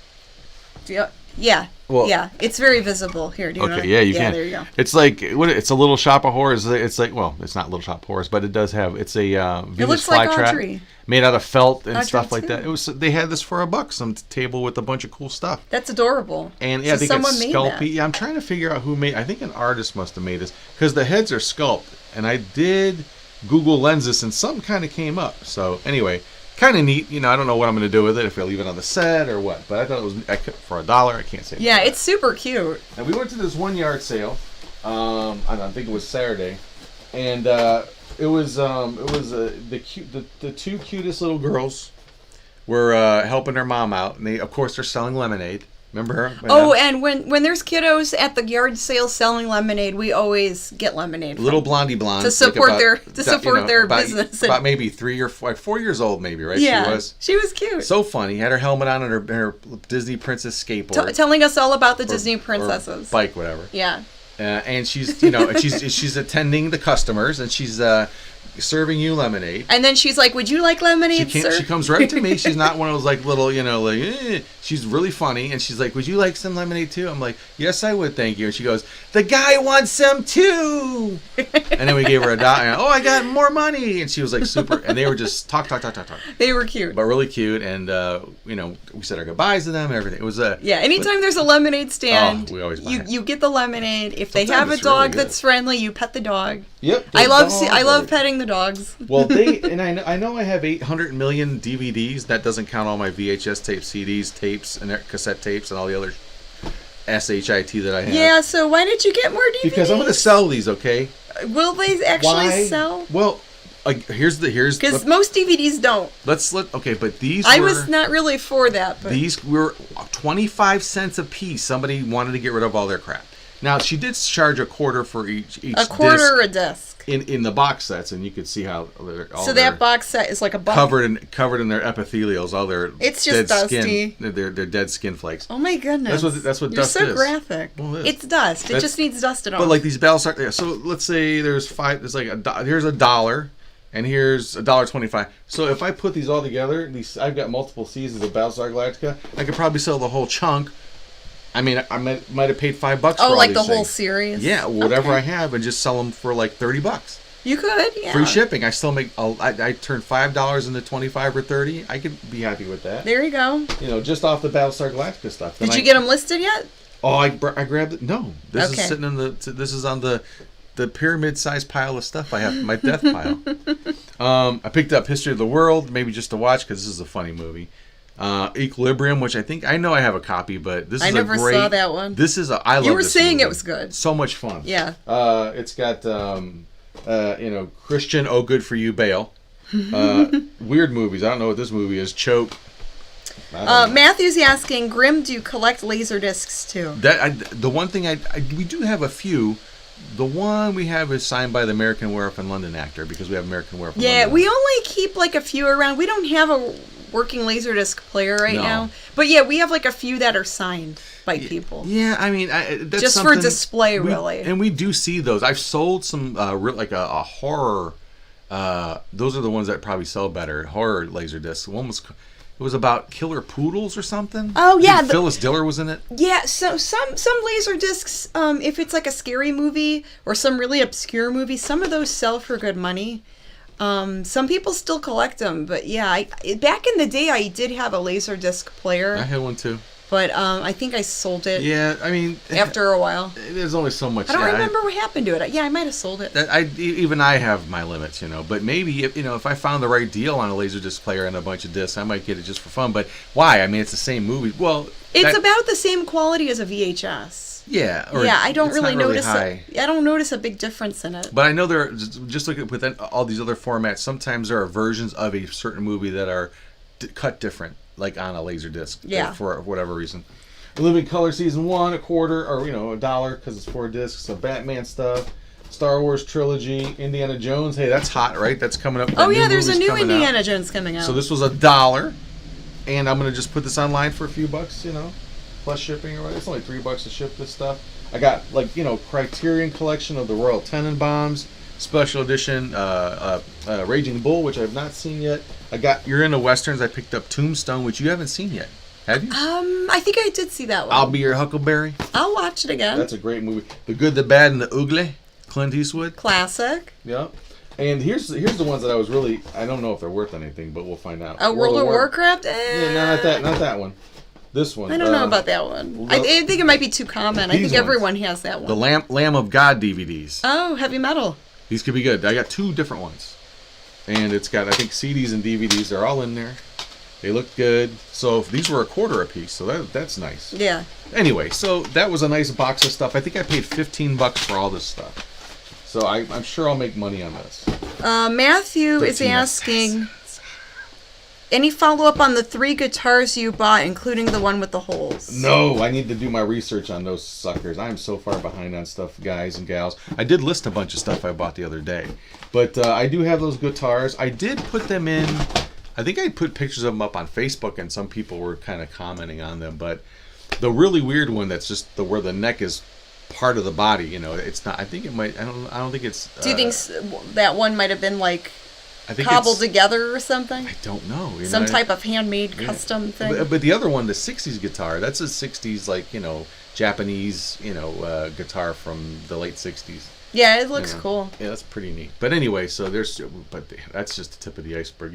Yeah. Well, yeah, it's very visible here. Do you know? Yeah, you can. There you go. It's like it's a little shop of horrors. It's like, well, it's not Little Shop of Horrors, but it does have. It's a Venus flytrap made out of felt and stuff like that. They had this for $1, some table with a bunch of cool stuff. That's adorable. And yeah, I think it's sculpey. Yeah, I'm trying to figure out who made. I think an artist must have made this because the heads are sculpted. And I did Google Lens this, and something kind of came up. So anyway. Kind of neat, I don't know what I'm going to do with it, if I leave it on the set or what. But I thought it was for $1. I can't say. Yeah, it's super cute. And we went to this one yard sale. I think it was Saturday, and it was the 2 cutest little girls were helping their mom out, and of course they're selling lemonade. Remember her? And when there's kiddos at the yard sale selling lemonade, we always get lemonade. Little blondie blonde to support their business. About maybe 3 or 4 years old, maybe, right? Yeah, she was cute. So funny. Had her helmet on and her Disney princess skateboard, telling us all about the Disney princesses. Or bike, whatever. Yeah. And she's she's attending the customers and she's serving you lemonade. And then she's like, "Would you like lemonade, sir?" She comes right to me. She's not one of those like little, She's really funny, and she's like, "Would you like some lemonade too?" I'm like, "Yes, I would, thank you." And she goes, "The guy wants some too." And then we gave her $1. Oh, I got more money, and she was like super. And they were just talk. They were cute, but really cute, and we said our goodbyes to them and everything. It was anytime there's a lemonade stand, we always buy you get the lemonade. If they have a dog that's friendly, you pet the dog. Yep. I love petting the dogs. Well, I know I have 800 million DVDs. That doesn't count all my VHS tapes, CDs, tapes, and cassette tapes, and all the other shit that I have. Yeah. So why did you get more DVDs? Because I'm going to sell these. Okay. Will they actually sell? Well, here's because most DVDs don't. But these. I was not really for that. But these were 25 cents a piece. Somebody wanted to get rid of all their crap. Now she did charge $0.25 for each a quarter a disc in the box sets, and you could see how that box set is like a buck. covered in their epithelials, all their it's just dead dusty. Skin, their dead skin flakes. Oh my goodness, that's what You're dust so is. graphic. Well, it's dust. It just needs dusted off. But like these Battlestar, yeah. So let's say there's 5. There's like here's $1. And here's $1.25. So if I put these all together, I've got multiple seasons of Battlestar Galactica. I could probably sell the whole chunk. I mean, I might have paid $5 for all like these the things. whole series? Yeah, whatever I have, and just sell them for like $30. You could, yeah. Free shipping. I still make. I turn $5 into 25 or 30. I could be happy with that. There you go. You know, just off the Battlestar Galactica stuff. Did you get them listed yet? Oh, I grabbed it. No, this is sitting in the. This is on the pyramid-sized pile of stuff I have. My death pile. I picked up History of the World, maybe just to watch because this is a funny movie. Equilibrium, which I know I have a copy, but this is a great. I never saw that one. This is I love. You were this saying movie. It was good. So much fun. Yeah. It's got Christian, oh good for you, Bale. Weird movies. I don't know what this movie is. Choke. Matthew's asking, Grim, do you collect laser discs too? The one thing we do have a few. The one we have is signed by the American Werewolf in London actor because we have American Werewolf in London. Yeah, we only keep like a few around. We don't have a working Laserdisc player right now. But yeah, we have like a few that are signed by people. Yeah, I mean, that's just for display, really. And we do see those. I've sold some like a horror. Those are the ones that probably sell better. Horror Laserdisc. One was. It was about killer poodles or something. Oh yeah, Phyllis Diller was in it. Yeah, so some laser discs, if it's like a scary movie or some really obscure movie, some of those sell for good money. Some people still collect them, but yeah, back in the day, I did have a laser disc player. I had one too. But I think I sold it. Yeah, I mean, after a while. There's only so much. I don't remember what happened to it. Yeah, I might have sold it. Even I have my limits, you know. But maybe if I found the right deal on a Laserdisc player and a bunch of discs, I might get it just for fun. But why? I mean, it's the same movie. Well, it's about the same quality as a VHS. Yeah. I don't really notice. I don't notice a big difference in it. But I know there. Just look at with all these other formats. Sometimes there are versions of a certain movie that are cut different. Like on a Laserdisc, for whatever reason. Living Color Season 1, $0.25 or $1 because it's 4 discs. So Batman stuff, Star Wars trilogy, Indiana Jones. Hey, that's hot, right? That's coming up. Oh yeah, there's a new Indiana Jones coming out. So this was $1, and I'm gonna just put this online for a few bucks, plus shipping or whatever. It's only $3 to ship this stuff. I got Criterion collection of the Royal Tenenbaums. Special edition Raging Bull, which I've not seen yet. You're into Westerns. I picked up Tombstone, which you haven't seen yet. Have you? I think I did see that one. I'll Be Your Huckleberry. I'll watch it again. That's a great movie. The Good, the Bad, and the Ugly. Clint Eastwood. Classic. Yep. And here's the ones that I was really, I don't know if they're worth anything, but we'll find out. World of Warcraft? Yeah, not that one. This one. I don't know about that one. I think it might be too common. I think everyone has that one. The Lamb of God DVDs. Oh, heavy metal. These could be good. I got 2 different ones. And it's got, I think, CDs and DVDs. They're all in there. They look good. So these were $0.25 a piece. So that's nice. Yeah. Anyway, so that was a nice box of stuff. I think I paid $15 for all this stuff. So I'm sure I'll make money on this. Matthew is asking, any follow-up on the 3 guitars you bought, including the one with the holes? No, I need to do my research on those suckers. I'm so far behind on stuff, guys and gals. I did list a bunch of stuff I bought the other day. But I do have those guitars. I did put them in. I think I put pictures of them up on Facebook, and some people were kind of commenting on them. But the really weird one that's just where the neck is part of the body, it's not. I think it might. I don't think it's. Do you think that one might have been like cobbled together or something? I don't know. Some type of handmade custom thing. But the other one, the '60s guitar, that's a '60s Japanese guitar from the late '60s. Yeah, it looks cool. Yeah, that's pretty neat. But anyway, so that's just the tip of the iceberg.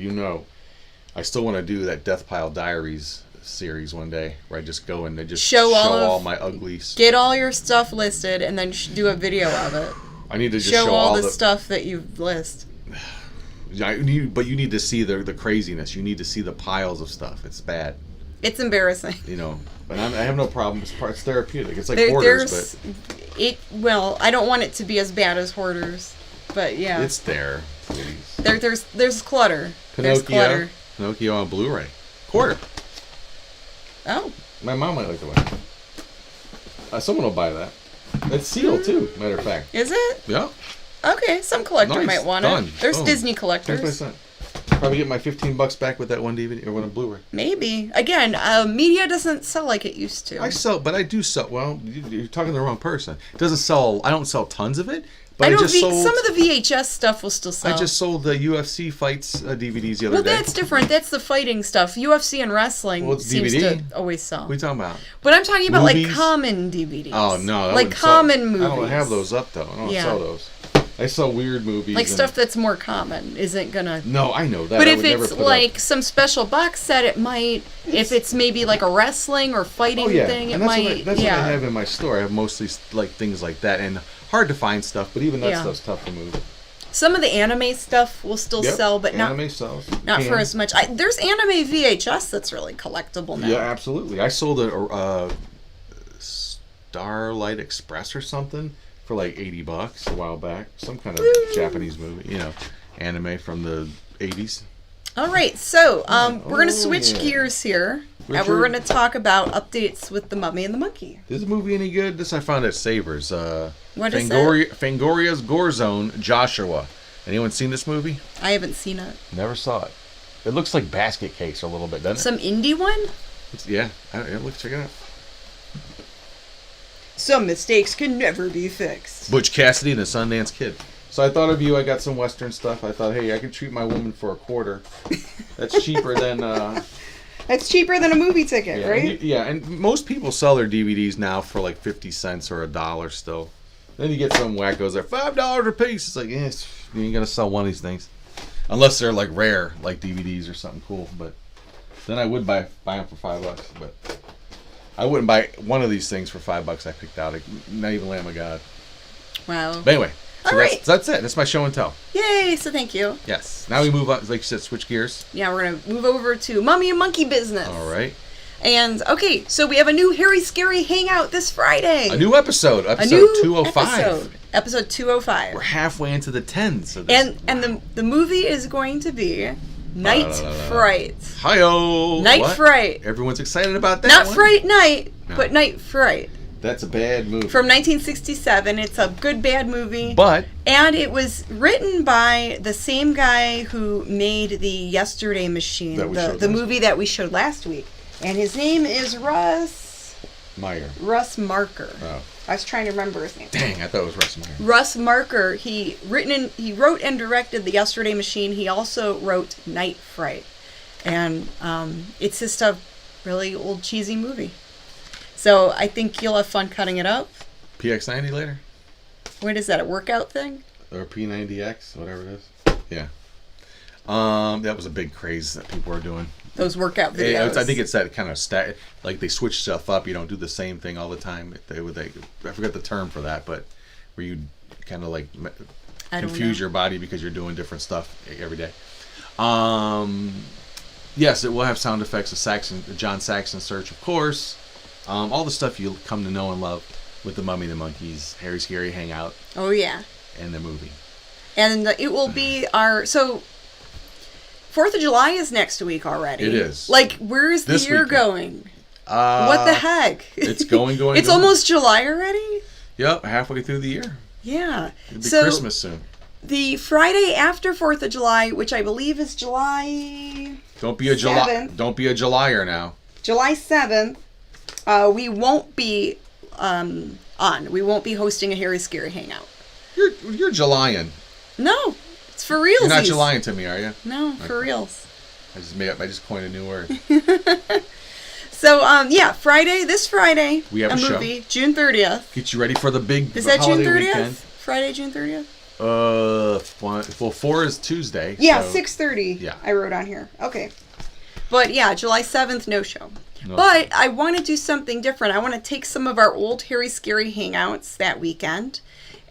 I still want to do that Death Pile Diaries series one day, where I just go and just show all my uglies. Get all your stuff listed, and then do a video of it. I need to just show all the stuff that you list. But you need to see the craziness. You need to see the piles of stuff. It's bad. It's embarrassing. But I have no problem. It's therapeutic. It's like Hoarders, but well, I don't want it to be as bad as Hoarders, but yeah. It's there, please. There's clutter. There's clutter. Pinocchio on Blu-ray. $0.25. Oh. My mom might like the one. Someone will buy that. It's sealed too, matter of fact. Is it? Yeah. Okay, some collector might want it. There's Disney collectors. 10%. Probably get my $15 back with that one DVD or one Blu-ray. Maybe. Again, media doesn't sell like it used to. But I do sell. Well, you're talking to the wrong person. It doesn't sell. I don't sell tons of it. But I don't think some of the VHS stuff will still sell. I just sold the UFC fights DVDs the other day. Well, that's different. That's the fighting stuff. UFC and wrestling seems to always sell. What are you talking about? But I'm talking about movies? Like common DVDs. Oh, no. Like common movies. I don't have those up, though. I don't sell those. I saw weird movies. Like stuff that's more common isn't gonna. No, I know that. But if it's like some special box set, it might. If it's maybe like a wrestling or fighting thing, it might. That's what I have in my store. I have mostly like things like that, and hard to find stuff. But even that stuff's tough to move. Some of the anime stuff will still sell, but anime sells. Not for as much. There's anime VHS that's really collectible now. Yeah, absolutely. I sold a Starlight Express or something for like $80 a while back. Some kind of Japanese movie, anime from the 80s. All right, so we're going to switch gears here, and we're going to talk about updates with the Mummy and the Monkey. Is the movie any good? This I found at Savers. What is it? Fangoria's Gore Zone, Joshua. Anyone seen this movie? I haven't seen it. Never saw it. It looks like Basket Case a little bit, doesn't it? Some indie one? Yeah. Check it out. Some mistakes can never be fixed. Butch Cassidy and the Sundance Kid. So I thought of you. I got some Western stuff. I thought, hey, I could treat my woman for $0.25. That's cheaper than... That's cheaper than a movie ticket, right? And most people sell their DVDs now for like 50 cents or $1 still. Then you get some wackos that are $5 a piece. It's like, yes, you ain't gonna sell one of these things, unless they're like rare, like DVDs or something cool. But then I would buy them for $5. But I wouldn't buy one of these things for $5 I picked out. Not even Lamb of God. Wow. But anyway, all right. That's it. That's my show and tell. Yay! So thank you. Yes. Now we move on. Like you said, switch gears. Yeah, we're gonna move over to Mummy and Monkey business. All right. And okay, so we have a new Hairy Scary Hangout this Friday. A new episode. Episode 205. Episode 205. We're halfway into the 10s. Of this. And the movie is going to be Night Fright. Hi-yo! Night Fright. Everyone's excited about that. Not Fright Night, but Night Fright. That's a bad movie. From 1967. It's a good bad movie. And it was written by the same guy who made the Yesterday Machine, the movie that we showed last week. And his name is Russ Marker. Oh. I was trying to remember his name. Dang, I thought it was Russ Marker. Russ Marker. He wrote and directed The Yesterday Machine. He also wrote Night Fright. And it's just a really old cheesy movie. So I think you'll have fun cutting it up. PX90 later? What is that, a workout thing? Or P90X, whatever it is. Yeah. That was a big craze that people were doing. Those workout videos. I think it's that kind of like they switch stuff up. You don't do the same thing all the time. I forgot the term for that, but where you kind of like confuse your body because you're doing different stuff every day. Yes, it will have sound effects of John Saxon search, of course. All the stuff you'll come to know and love with the Mummy and the Monkeys, Hairy Scary Hangout. Oh yeah. And the movie. And it will be 4th of July is next week already. It is. Like, where's the year going? What the heck? It's going. It's almost July already? Yep, halfway through the year. Yeah. It'll be Christmas soon. The Friday after 4th of July, which I believe is July... Don't be a Julyer now. July 7th, we won't be on. We won't be hosting a Hairy Scary Hangout. You're Julayan. No. It's for realsies. You're not Julayan to me, are you? No, for reals. I just coined a new word. So, Friday, this Friday, we have a movie, show. June 30th. Get you ready for the big Is that holiday June 30th? weekend. Friday, June 30th? 4 is Tuesday. Yeah, so 6:30. Yeah. I wrote on here. Okay. But yeah, July 7th, no show. But I want to do something different. I want to take some of our old Hairy Scary Hangouts that weekend.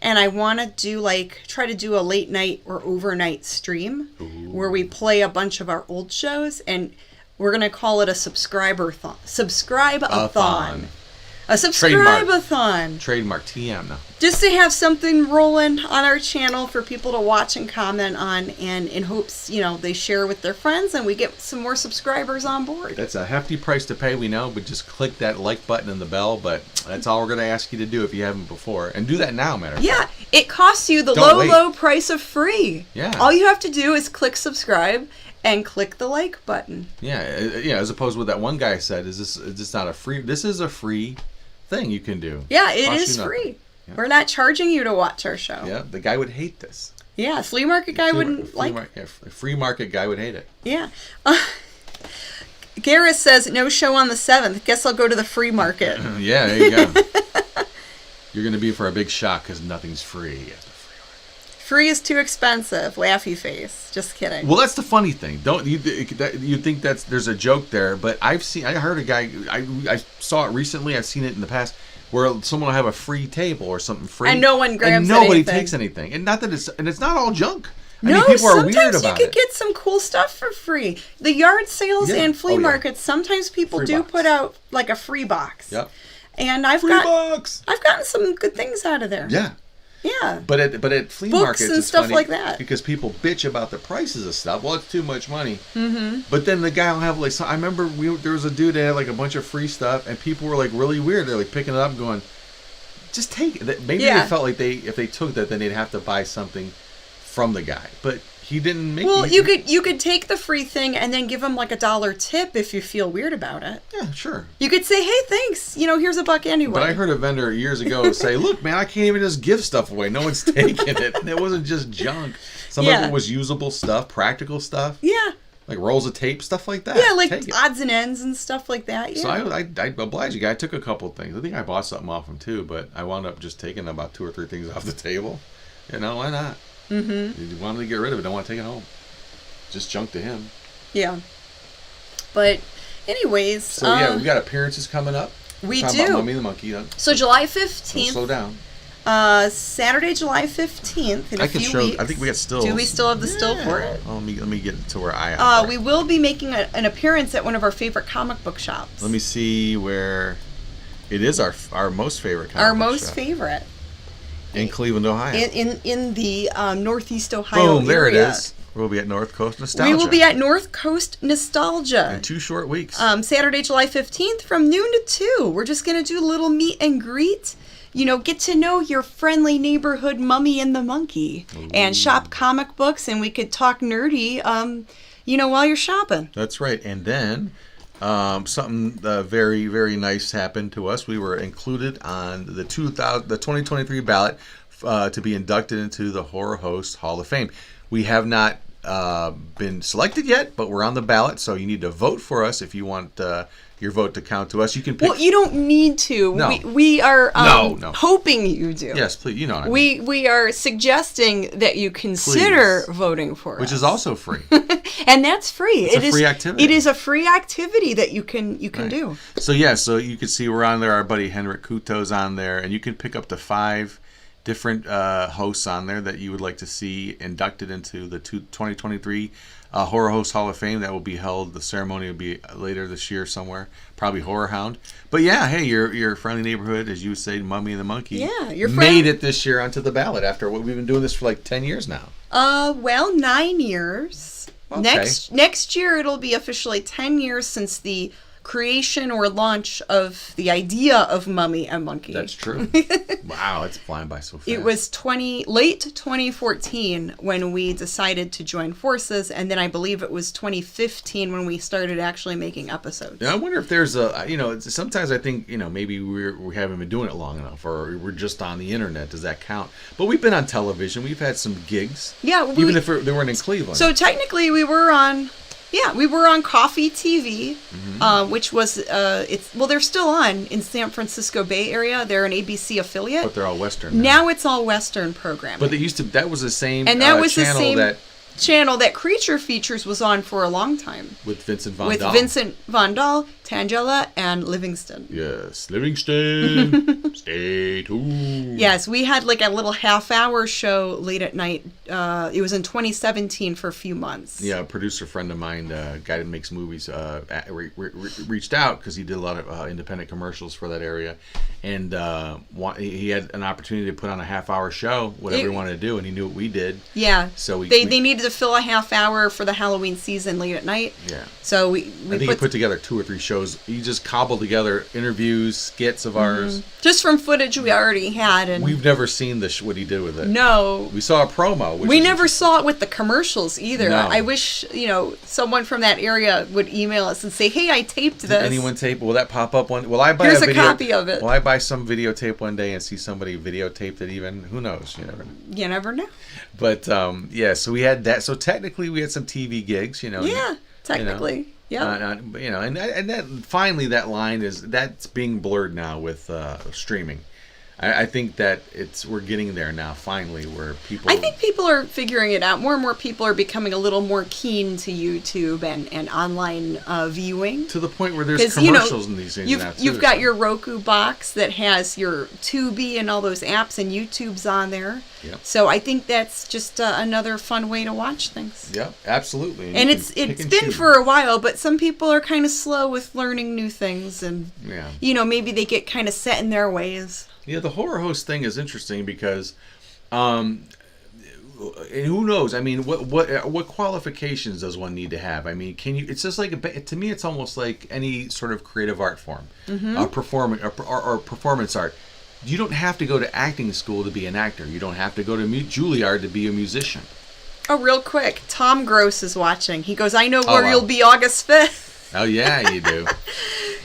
And I want to try to do a late night or overnight stream where we play a bunch of our old shows, and we're going to call it a subscribe-a-thon. A subscribe-a-thon. Trademark TM now. Just to have something rolling on our channel for people to watch and comment on, and in hopes, they share with their friends and we get some more subscribers on board. That's a hefty price to pay, we know, but just click that like button and the bell, but that's all we're going to ask you to do if you haven't before. And do that now, matter of fact. Yeah, it costs you the low price of free. Yeah. All you have to do is click subscribe and click the like button. Yeah, as opposed to what that one guy said, is this not a free, this is a free thing you can do. Yeah, it is free. Yeah. We're not charging you to watch our show. Yeah, the guy would hate this. Yeah, flea market guy wouldn't like it. Yeah, a free market guy would hate it. Yeah. Gareth says, no show on the 7th. Guess I'll go to the free market. Yeah, there you go. You're going to be for a big shock because nothing's free at the free market. Free is too expensive. Laughy face. Just kidding. Well, that's the funny thing. Don't you think there's a joke there? But I heard a guy. I saw it recently. I've seen it in the past where someone will have a free table or something free, and no one grabs and nobody anything. takes anything. And not that it's not all junk. No, I mean, people are weird sometimes about you could get some cool stuff for free. The yard sales and flea markets, sometimes people do put out like a free box. Yep. And I've gotten some good things out of there. Yeah. Yeah. But at flea Books markets, and it's stuff funny like that. because people bitch about the prices of stuff. Well, it's too much money. Mm-hmm. But then the guy will have like, I remember there was a dude that had like a bunch of free stuff, and people were like really weird. They're like picking it up, and going, just take it. Maybe they felt like if they took that, then they'd have to buy something from the guy. But he didn't make. Well, you could take the free thing and then give him like $1 tip if you feel weird about it. Yeah, sure. You could say, "Hey, thanks. Here's $1 anyway." But I heard a vendor years ago say, "Look, man, I can't even just give stuff away. No one's taking it. And it wasn't just junk. Some of it was usable stuff, practical stuff. Yeah. Like rolls of tape, stuff like that. Yeah, like odds and ends and stuff like that. Yeah. So I obliged you guy. I took a couple things. I think I bought something off him too, but I wound up just taking about 2 or 3 things off the table. Why not? Mm-hmm. He wanted to get rid of it. Don't want to take it home. Just junk to him. Yeah. But anyways. So we got appearances coming up. We do. About Mummy and the Monkey. So July 15th. Slow down. Saturday, July 15th. In a few weeks. I think we got stills. Do we still have the still for it? Oh, let me get to where I am. We will be making an appearance at one of our favorite comic book shops. Let me see where it is. Our most favorite comic book shop. Our most favorite. In Cleveland, Ohio. In the Northeast Ohio Boom, there area. It is. We'll be at North Coast Nostalgia. We will be at North Coast Nostalgia. In 2 short weeks. Saturday, July 15th from noon to 2. We're just going to do a little meet and greet. Get to know your friendly neighborhood Mummy and the Monkey. Ooh. And shop comic books, and we could talk nerdy, while you're shopping. That's right. And then something very, very nice happened to us. We were included on the 2023 ballot to be inducted into the Horror Host Hall of Fame. We have not been selected yet, but we're on the ballot, so you need to vote for us if you want your vote to count to us. You can pick. Well, you don't need to. No. We are no. hoping you do. Yes, please. You know what I mean. We are suggesting that you consider voting for us. Which is also free. And that's free. It's a free activity. It is a free activity that you can do. So so you can see we're on there. Our buddy Henrik Kuto's on there, and you can pick up to 5 different hosts on there that you would like to see inducted into the 2023 Horror Host Hall of Fame. That will be held. The ceremony will be later this year somewhere, probably Horror Hound. But yeah, hey, your friendly neighborhood, as you say, Mummy and the Monkey, made it this year onto the ballot after what we've been doing this for like 10 years now. 9 years. Okay. Next year it'll be officially 10 years since the creation or launch of the idea of Mummy and Monkey. That's true. Wow, it's flying by so fast. It was late 2014 when we decided to join forces, and then I believe it was 2015 when we started actually making episodes. Now, I wonder if there's sometimes I think, maybe we haven't been doing it long enough, or we're just on the internet. Does that count? But we've been on television. We've had some gigs. Yeah. Even if they weren't in Cleveland. So technically we were on... Yeah, we were on Coffee TV, which was they're still on in San Francisco Bay Area. They're an ABC affiliate, but they're all Western now. It's all Western programming. But that was the same, and that was channel the same channel that Creature Features was on for a long time with Vincent Von Dahl. Tangela, and Livingston. Yes, Livingston. Stay tuned. Yes, we had like a little half-hour show late at night. It was in 2017 for a few months. Yeah, a producer friend of mine, guy that makes movies, reached out because he did a lot of independent commercials for that area, and he had an opportunity to put on a half-hour show, whatever he wanted to do, and he knew what we did. Yeah. So they needed to fill a half hour for the Halloween season late at night. Yeah. So I think he put together 2 or 3 shows. He just cobbled together interviews, skits of ours. Just from footage we already had. And we've never seen what he did with it. No. We saw a promo. We never saw it with the commercials either. No. I wish, someone from that area would email us and say, hey, I taped this. Did anyone tape? Will that pop up one? Will I buy Here's a copy of it. Will I buy some videotape one day and see somebody videotaped it even? Who knows? You never know. You never know. But, so we had that. So technically we had some TV gigs, Yeah, technically. Yeah. And that finally that line that's being blurred now with streaming. I think that we're getting there now, finally, where people... I think people are figuring it out. More and more people are becoming a little more keen to YouTube and online viewing. To the point where there's commercials in these things. You've got your Roku box that has your Tubi and all those apps, and YouTube's on there. Yep. So I think that's just another fun way to watch things. Yep, absolutely. And it's been for a while, but some people are kind of slow with learning new things, and maybe they get kind of set in their ways. Yeah, the horror host thing is interesting because, and who knows? I mean, what qualifications does one need to have? I mean, it's just like, to me, it's almost like any sort of creative art form, performance art. You don't have to go to acting school to be an actor. You don't have to go to Juilliard to be a musician. Oh, real quick, Tom Gross is watching. He goes, "I know where you'll be August 5th." Oh, yeah, you do.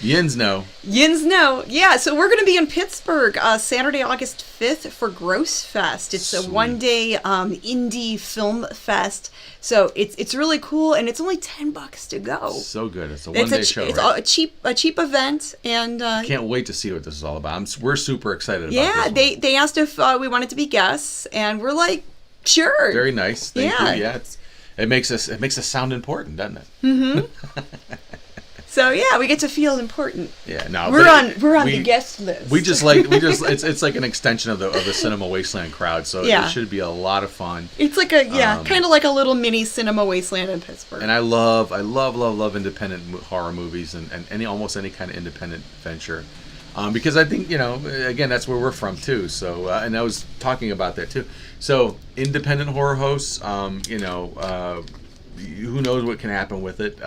Yins know. Yeah, so we're going to be in Pittsburgh Saturday, August 5th for Gross Fest. It's a one-day indie film fest. So it's really cool, and it's only $10 to go. So good. It's a one-day show, It's right? a cheap event, and can't wait to see what this is all about. We're super excited about this one. They asked if we wanted to be guests, and we're like, sure. Very nice. Thank you. Yeah, it makes us sound important, doesn't it? Mm-hmm. So yeah, we get to feel important. Yeah, no, we're on the guest list. It's like an extension of the Cinema Wasteland crowd, so it should be a lot of fun. It's like kind of like a little mini Cinema Wasteland in Pittsburgh. And I love independent horror movies and almost any kind of independent venture, because I think again that's where we're from too. So and I was talking about that too. So independent horror hosts, who knows what can happen with it.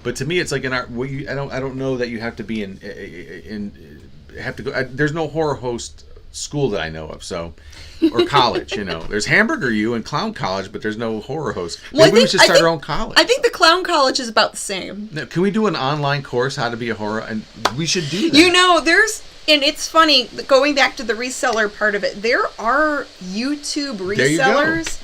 But to me, it's like I don't know that you have to be have to go. There's no horror host school that I know of, or college. There's Hamburger U and Clown College, but there's no horror host. Maybe we should start our own college. I think the Clown College is about the same. Now, can we do an online course how to be a horror? And we should do that. And it's funny, going back to the reseller part of it, there are YouTube resellers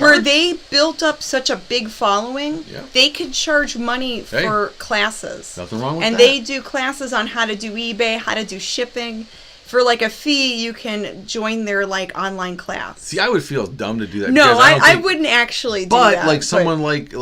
where they built up such a big following, they could charge money for classes. Nothing wrong with that. And they do classes on how to do eBay, how to do shipping. For like a fee, you can join their like online class. See, I would feel dumb to do that. No, I wouldn't actually do that. But like someone like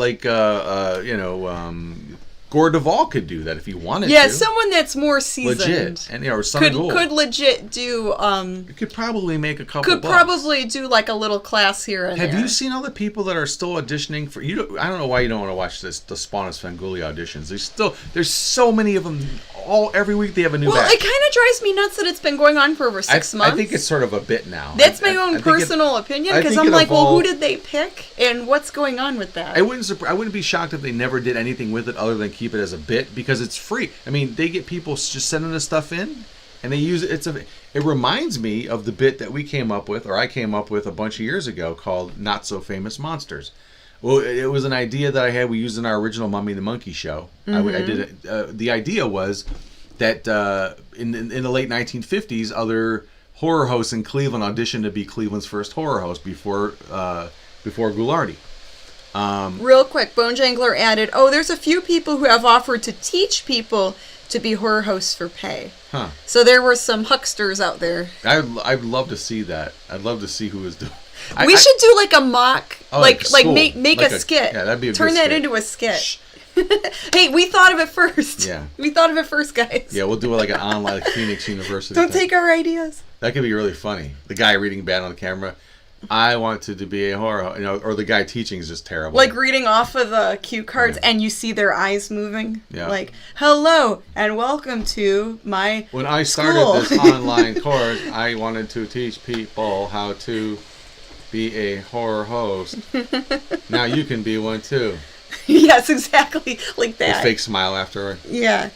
Gore Duvall could do that if he wanted to. Yeah, someone that's more seasoned. Legit. And or Son of Gold. Could legit do you could probably make a couple bucks. Probably do like a little class here and there. Have you seen all the people that are still auditioning for I don't know why you don't want to watch the Spawn of Svengoolie auditions. There's so many of them every week they have a new batch. It kind of drives me nuts that it's been going on for over 6 months. I think it's sort of a bit now. That's my own personal opinion, because I'm like, well, who did they pick and what's going on with that? I wouldn't be shocked if they never did anything with it other than keep it as a bit, because it's free. I mean, they get people just sending this stuff in and they use it. It reminds me of the bit that we came up with, or I came up with a bunch of years ago, called Not So Famous Monsters. Well, it was an idea that I had. We used in our original Mummy and the Monkey show. Mm-hmm. I did it. The idea was that in the late 1950s, other horror hosts in Cleveland auditioned to be Cleveland's first horror host before Ghoulardi. Real quick, Bone Jangler added, there's a few people who have offered to teach people to be horror hosts for pay. Huh. So there were some hucksters out there. I'd love to see that. I'd love to see who was doing. We should do like a mock, make a skit. Yeah, that'd be a Turn good that skit. into a skit. Hey, we thought of it first. Yeah. We thought of it first, guys. Yeah, we'll do it like an online, like Phoenix University. Don't take our ideas. That could be really funny. The guy reading bad on the camera. I wanted to be a horror, or the guy teaching is just terrible. Like reading off of the cue cards and you see their eyes moving. Yeah. Like, hello and welcome to my When I started this online course, I wanted to teach people how to be a horror host. Now you can be one too. Yes, exactly. Like that. A fake smile afterward. Yeah.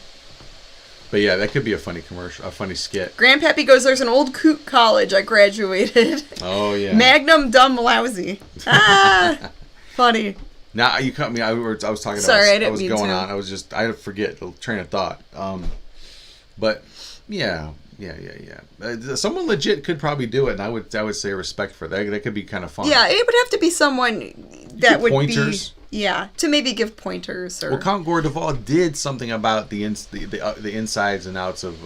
But yeah, that could be a funny commercial, a funny skit. Grandpappy goes, there's an old coot college I graduated. Oh, yeah. Magnum dumb lousy. Ah, funny. Now you cut me. I was talking. Sorry, I didn't I was mean going to. on. I forget the train of thought. But yeah. Someone legit could probably do it, and I would say respect for that. That could be kind of fun. Yeah, it would have to be someone that would pointers. Yeah, to maybe give pointers. Or... Well, Count Gore Duvall did something about the insides and outs of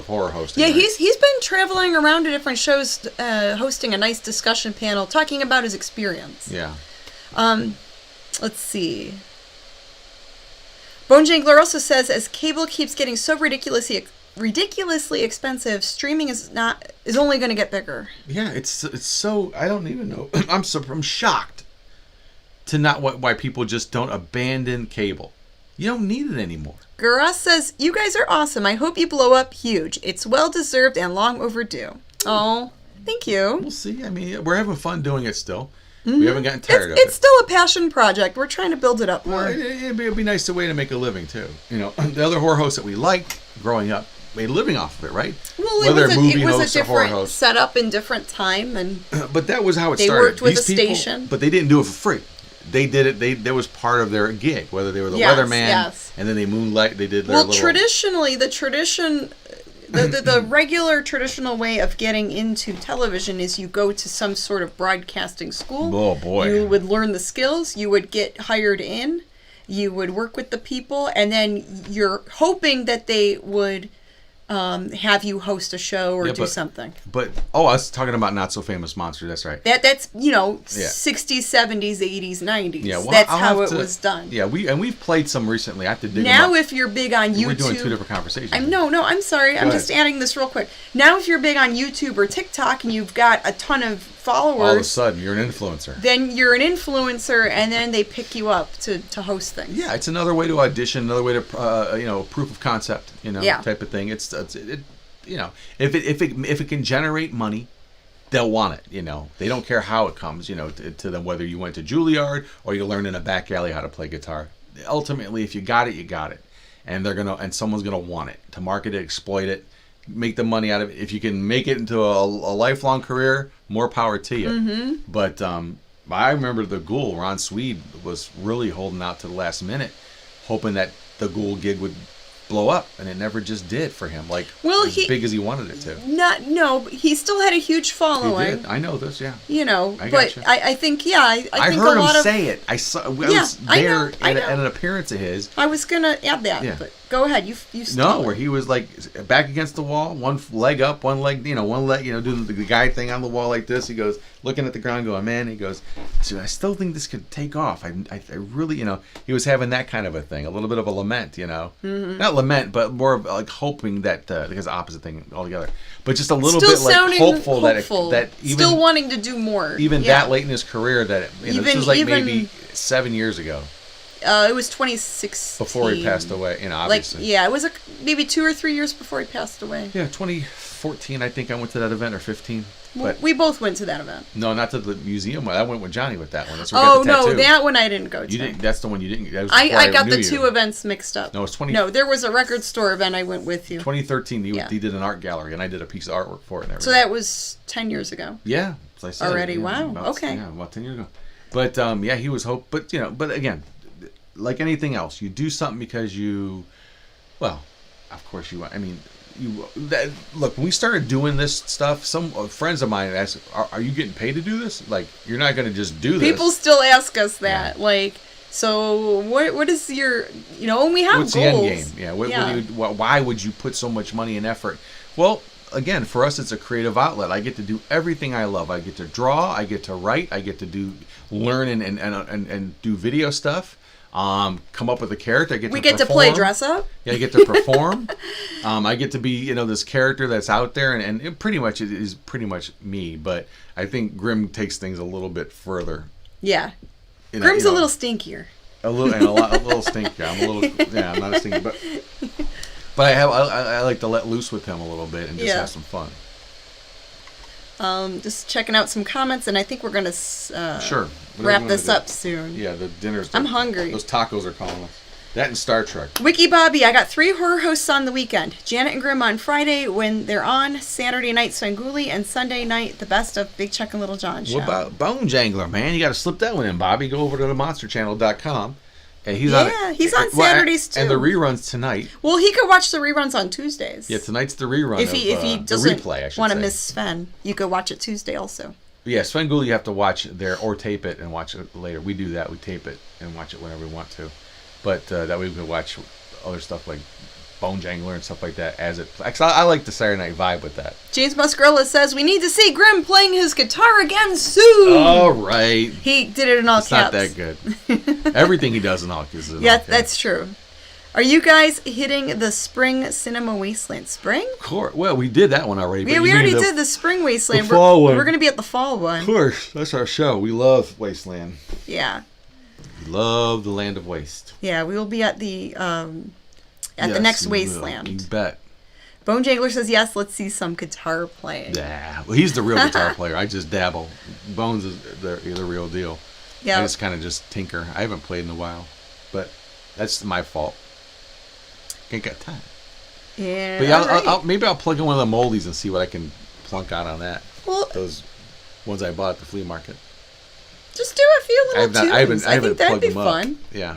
horror hosting. Yeah, right? he's been traveling around to different shows, hosting a nice discussion panel, talking about his experience. Yeah. Let's see. Bone Jangler also says, as cable keeps getting so ridiculously expensive, streaming is only going to get bigger. Yeah, it's so, I don't even know. I'm shocked to not why people just don't abandon cable. You don't need it anymore. Guras says, you guys are awesome. I hope you blow up huge. It's well deserved and long overdue. Oh, thank you. We'll see. I mean, we're having fun doing it still. Mm-hmm. We haven't gotten tired of it. It's still a passion project. We're trying to build it up more. Well, it'd be a nice way to make a living too. You know, the other horror hosts that we liked growing up made a living off of it, right? Well, it was a different setup and different time, and but that was how it started. They worked with a station, but they didn't do it for free. They did it. That was part of their gig. Whether they were the weatherman, and then they moonlight. They did their traditionally the tradition. The regular traditional way of getting into television is you go to some sort of broadcasting school. Oh, boy. You would learn the skills. You would get hired in. You would work with the people. And then you're hoping that they would have you host a show or do something. But, I was talking about Not So Famous Monsters. That's right. That's 60s, 70s, 80s, 90s. Yeah, well, that's how it was done. Yeah, we've played some recently. I have to dig now them up. If you're big on YouTube... We're doing two different conversations. I'm sorry. I'm just adding this real quick. Now if you're big on YouTube or TikTok and you've got a ton of followers... All of a sudden, you're an influencer. Then you're an influencer, and then they pick you up to host things. Yeah, it's another way to audition, another way to, proof of concept, type of thing. If it can generate money, they'll want it. They don't care how it comes, to them, whether you went to Juilliard or you learned in a back alley how to play guitar. Ultimately, if you got it, you got it, and someone's gonna want it to market it, exploit it, make the money out of it. If you can make it into a lifelong career, more power to you. Mm-hmm. But I remember the Ghoul, Ron Swede, was really holding out to the last minute, hoping that the Ghoul gig would blow up, and it never just did for him, as big as he wanted it to. No, he still had a huge following. He did. I know this, yeah. I think I think heard a lot him of, say it. I was there at an appearance of his. I was gonna add that, but go ahead. You where he was back against the wall, one leg up, one leg, doing the guy thing on the wall like this. He goes looking at the ground, going, man. He goes, so I still think this could take off. I really, he was having that kind of a thing, a little bit of a lament, Mm-hmm. not lament, but more of hoping that because opposite thing altogether, but just a little bit hopeful that even still wanting to do more, even that late in his career that this was maybe 7 years ago. It was 2016 before he passed away. Obviously, it was maybe 2 or 3 years before he passed away. Yeah, 2014. I think I went to that event, or 15. But we both went to that event. No, not to the museum. I went with Johnny with that one. That's that one I didn't go to. You didn't. That's the one you didn't. That was I got the two events mixed up. No, it was 20. No, there was a record store event I went with you. 2013. He did an art gallery, and I did a piece of artwork for it. And everything. So that was 10 years ago. Yeah, as I said, already. Wow. Okay. Yeah, about 10 years ago. But he was hope. But but again, like anything else, you do something because of course you want. I mean. Look, when we started doing this stuff, some friends of mine asked, are you getting paid to do this? You're not going to just do this. People still ask us that. Yeah. So what is your, when we have what's goals. What's the end game? Yeah. Why would you put so much money and effort? Well, again, for us, it's a creative outlet. I get to do everything I love. I get to draw. I get to write. I get to learn and do video stuff. Come up with a character. We get to play dress up. Yeah, I get to perform. I get to be, this character that's out there, and it pretty much is pretty much me. But I think Grim takes things a little bit further. Yeah, Grim's a little stinkier. A little stinkier. I'm not a stinky, but I like to let loose with him a little bit and just have some fun. Just checking out some comments, and I think we're gonna wrap this up soon. Yeah, the dinner's. I'm hungry. Those tacos are calling us. That and Star Trek. Wiki Bobby, I got 3 horror hosts on the weekend. Janet and Grim on Friday when they're on. Saturday night, Swanguli, and Sunday night, the best of Big Chuck and Little John show. What about Bone Jangler, man? You got to slip that one in, Bobby. Go over to themonsterchannel.com. And he's on Saturdays too. And the reruns tonight. Well, he could watch the reruns on Tuesdays. Yeah, tonight's the rerun. If he the doesn't replay, I should want say. to miss Sven, you could watch it Tuesday also. Yeah, Svengoolie you have to watch there or tape it and watch it later. We do that. We tape it and watch it whenever we want to. But that way we can watch other stuff like Bone Jangler and stuff like that as it. Actually, I like the Saturday night vibe with that. James Muscarella says we need to see Grim playing his guitar again soon. All right. He did it in all caps. Not that good. Everything he does in all caps is in all caps. That's true. Are you guys hitting the spring cinema wasteland? Spring? Of course. Well, we did that one already. Yeah, we already did the spring wasteland. The fall one. We're going to be at the fall one. Of course. That's our show. We love Wasteland. Yeah. We love the land of waste. Yeah, we will be at the next wasteland. You bet. Bone Jangler says yes. Let's see some guitar playing. Yeah, well, he's the real guitar player. I just dabble. Bones is the real deal. Yeah. I just kind of just tinker. I haven't played in a while, but that's my fault. Ain't got time. Yeah. But yeah, maybe I'll plug in one of the moldies and see what I can plunk out on that. Well, those ones I bought at the flea market. Just do a few little tunes. I think that'd be fun. Yeah,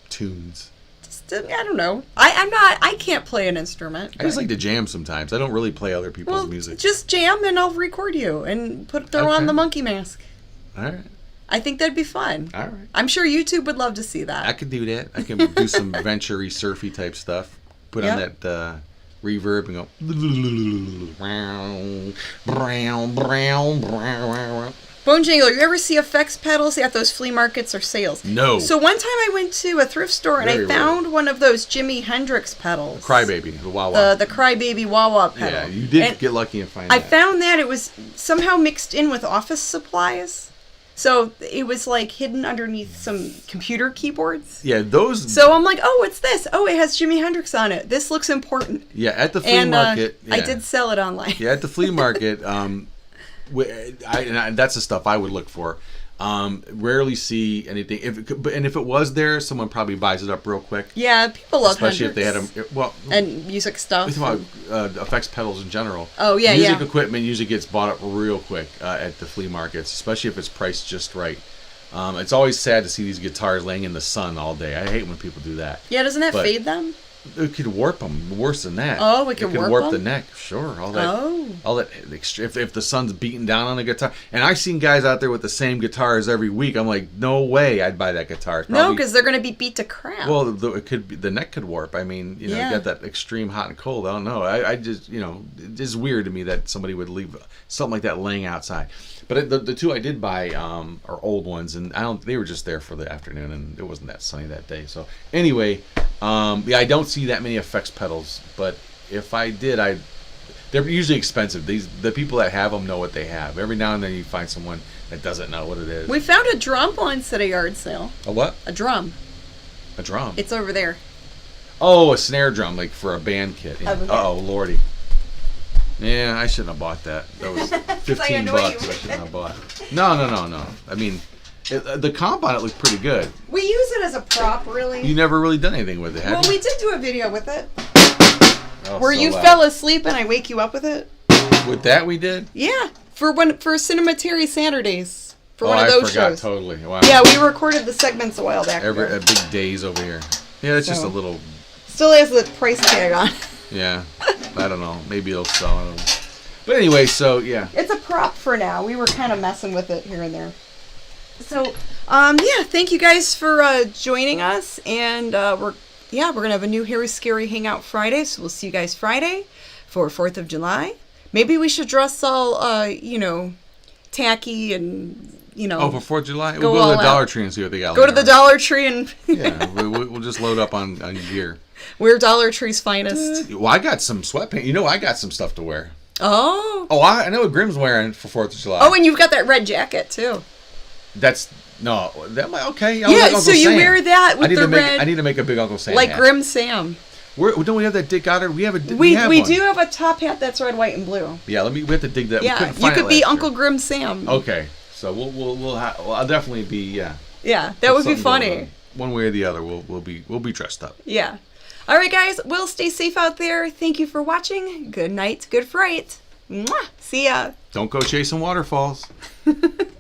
tunes. Just I don't know. I can't play an instrument. I just like to jam sometimes. I don't really play other people's music. Just jam and I'll record you and throw on the monkey mask. All right. I think that'd be fun. All right. I'm sure YouTube would love to see that. I could do that. I can do some venture-y, surfy type stuff. Put on that reverb and go. Bone Jangler, you ever see effects pedals at those flea markets or sales? No. So one time I went to a thrift store and I found one of those Jimi Hendrix pedals. Crybaby, the wah-wah. The Crybaby wah-wah pedal. Yeah, you did get lucky and find that. I found that it was somehow mixed in with office supplies. So it was like hidden underneath some computer keyboards. Yeah, those. So I'm like, oh, what's this? Oh, it has Jimi Hendrix on it. This looks important. Yeah, at the flea market. I did sell it online. Yeah, at the flea market. That's the stuff I would look for. Rarely see anything. If it was there, someone probably buys it up real quick. Yeah, people love especially Hendrix. If they had them. Well, and music stuff. We're talking about effects pedals in general. Oh yeah, music equipment usually gets bought up real quick at the flea markets, especially if it's priced just right. It's always sad to see these guitars laying in the sun all day. I hate when people do that. Yeah, doesn't that fade them? It could warp them. Worse than that. Oh, it could warp the neck. Sure, all that. Oh. All that. If the sun's beating down on a guitar, and I've seen guys out there with the same guitars every week. I'm like, no way, I'd buy that guitar. No, because they're going to be beat to crap. Well, it could be, the neck could warp. I mean, you got that extreme hot and cold. I don't know. I just, it's weird to me that somebody would leave something like that laying outside. But the two I did buy are old ones, and they were just there for the afternoon, and it wasn't that sunny that day. So anyway, I don't see that many effects pedals, but if I did, they're usually expensive. The people that have them know what they have. Every now and then you find someone that doesn't know what it is. We found a drum once at a yard sale. A what? A drum. A drum? It's over there. Oh, a snare drum, like for a band kit. Yeah. Oh, lordy. Yeah, I shouldn't have bought that. That was $15 I shouldn't have bought. No. I mean, the comp on it looked pretty good. We use it as a prop, really. You never really done anything with it, have you? We did do a video with it. Oh, where you fell asleep and I wake you up with it. With that we did? Yeah, for Cinematary Saturdays. For one of those shows. I forgot totally. Wow. Yeah, we recorded the segments a while back. A big days over here. Yeah, it's just a little. Still has the price tag on. Yeah, I don't know. Maybe it'll sell. I don't know. But anyway, so yeah. It's a prop for now. We were kind of messing with it here and there. So, yeah, thank you guys for joining us, and we're gonna have a new Harry Scary Hangout Friday. So we'll see you guys Friday for 4th of July. Maybe we should dress all tacky and. Oh, for 4th of July? We'll go to the Dollar Tree and see what they got. Go to the Dollar Tree and... yeah, we'll just load up on gear. We're Dollar Tree's finest. Well, I got some sweatpants. I got some stuff to wear. Oh. Oh, I know what Grim's wearing for 4th of July. Oh, and you've got that red jacket, too. Okay. Yeah, so you wear that with the red... I need to make a big Uncle Sam like hat. Grim Sam. Don't we have that Dick Goddard? We have we do have a top hat that's red, white, and blue. Yeah, we have to dig that. Yeah, you could be Uncle Grim Sam. Okay. So I'll definitely be Yeah, that would be funny. One way or the other, we'll be dressed up. Yeah. All right, guys. We'll stay safe out there. Thank you for watching. Good night. Good fright. Mwah. See ya. Don't go chasing waterfalls.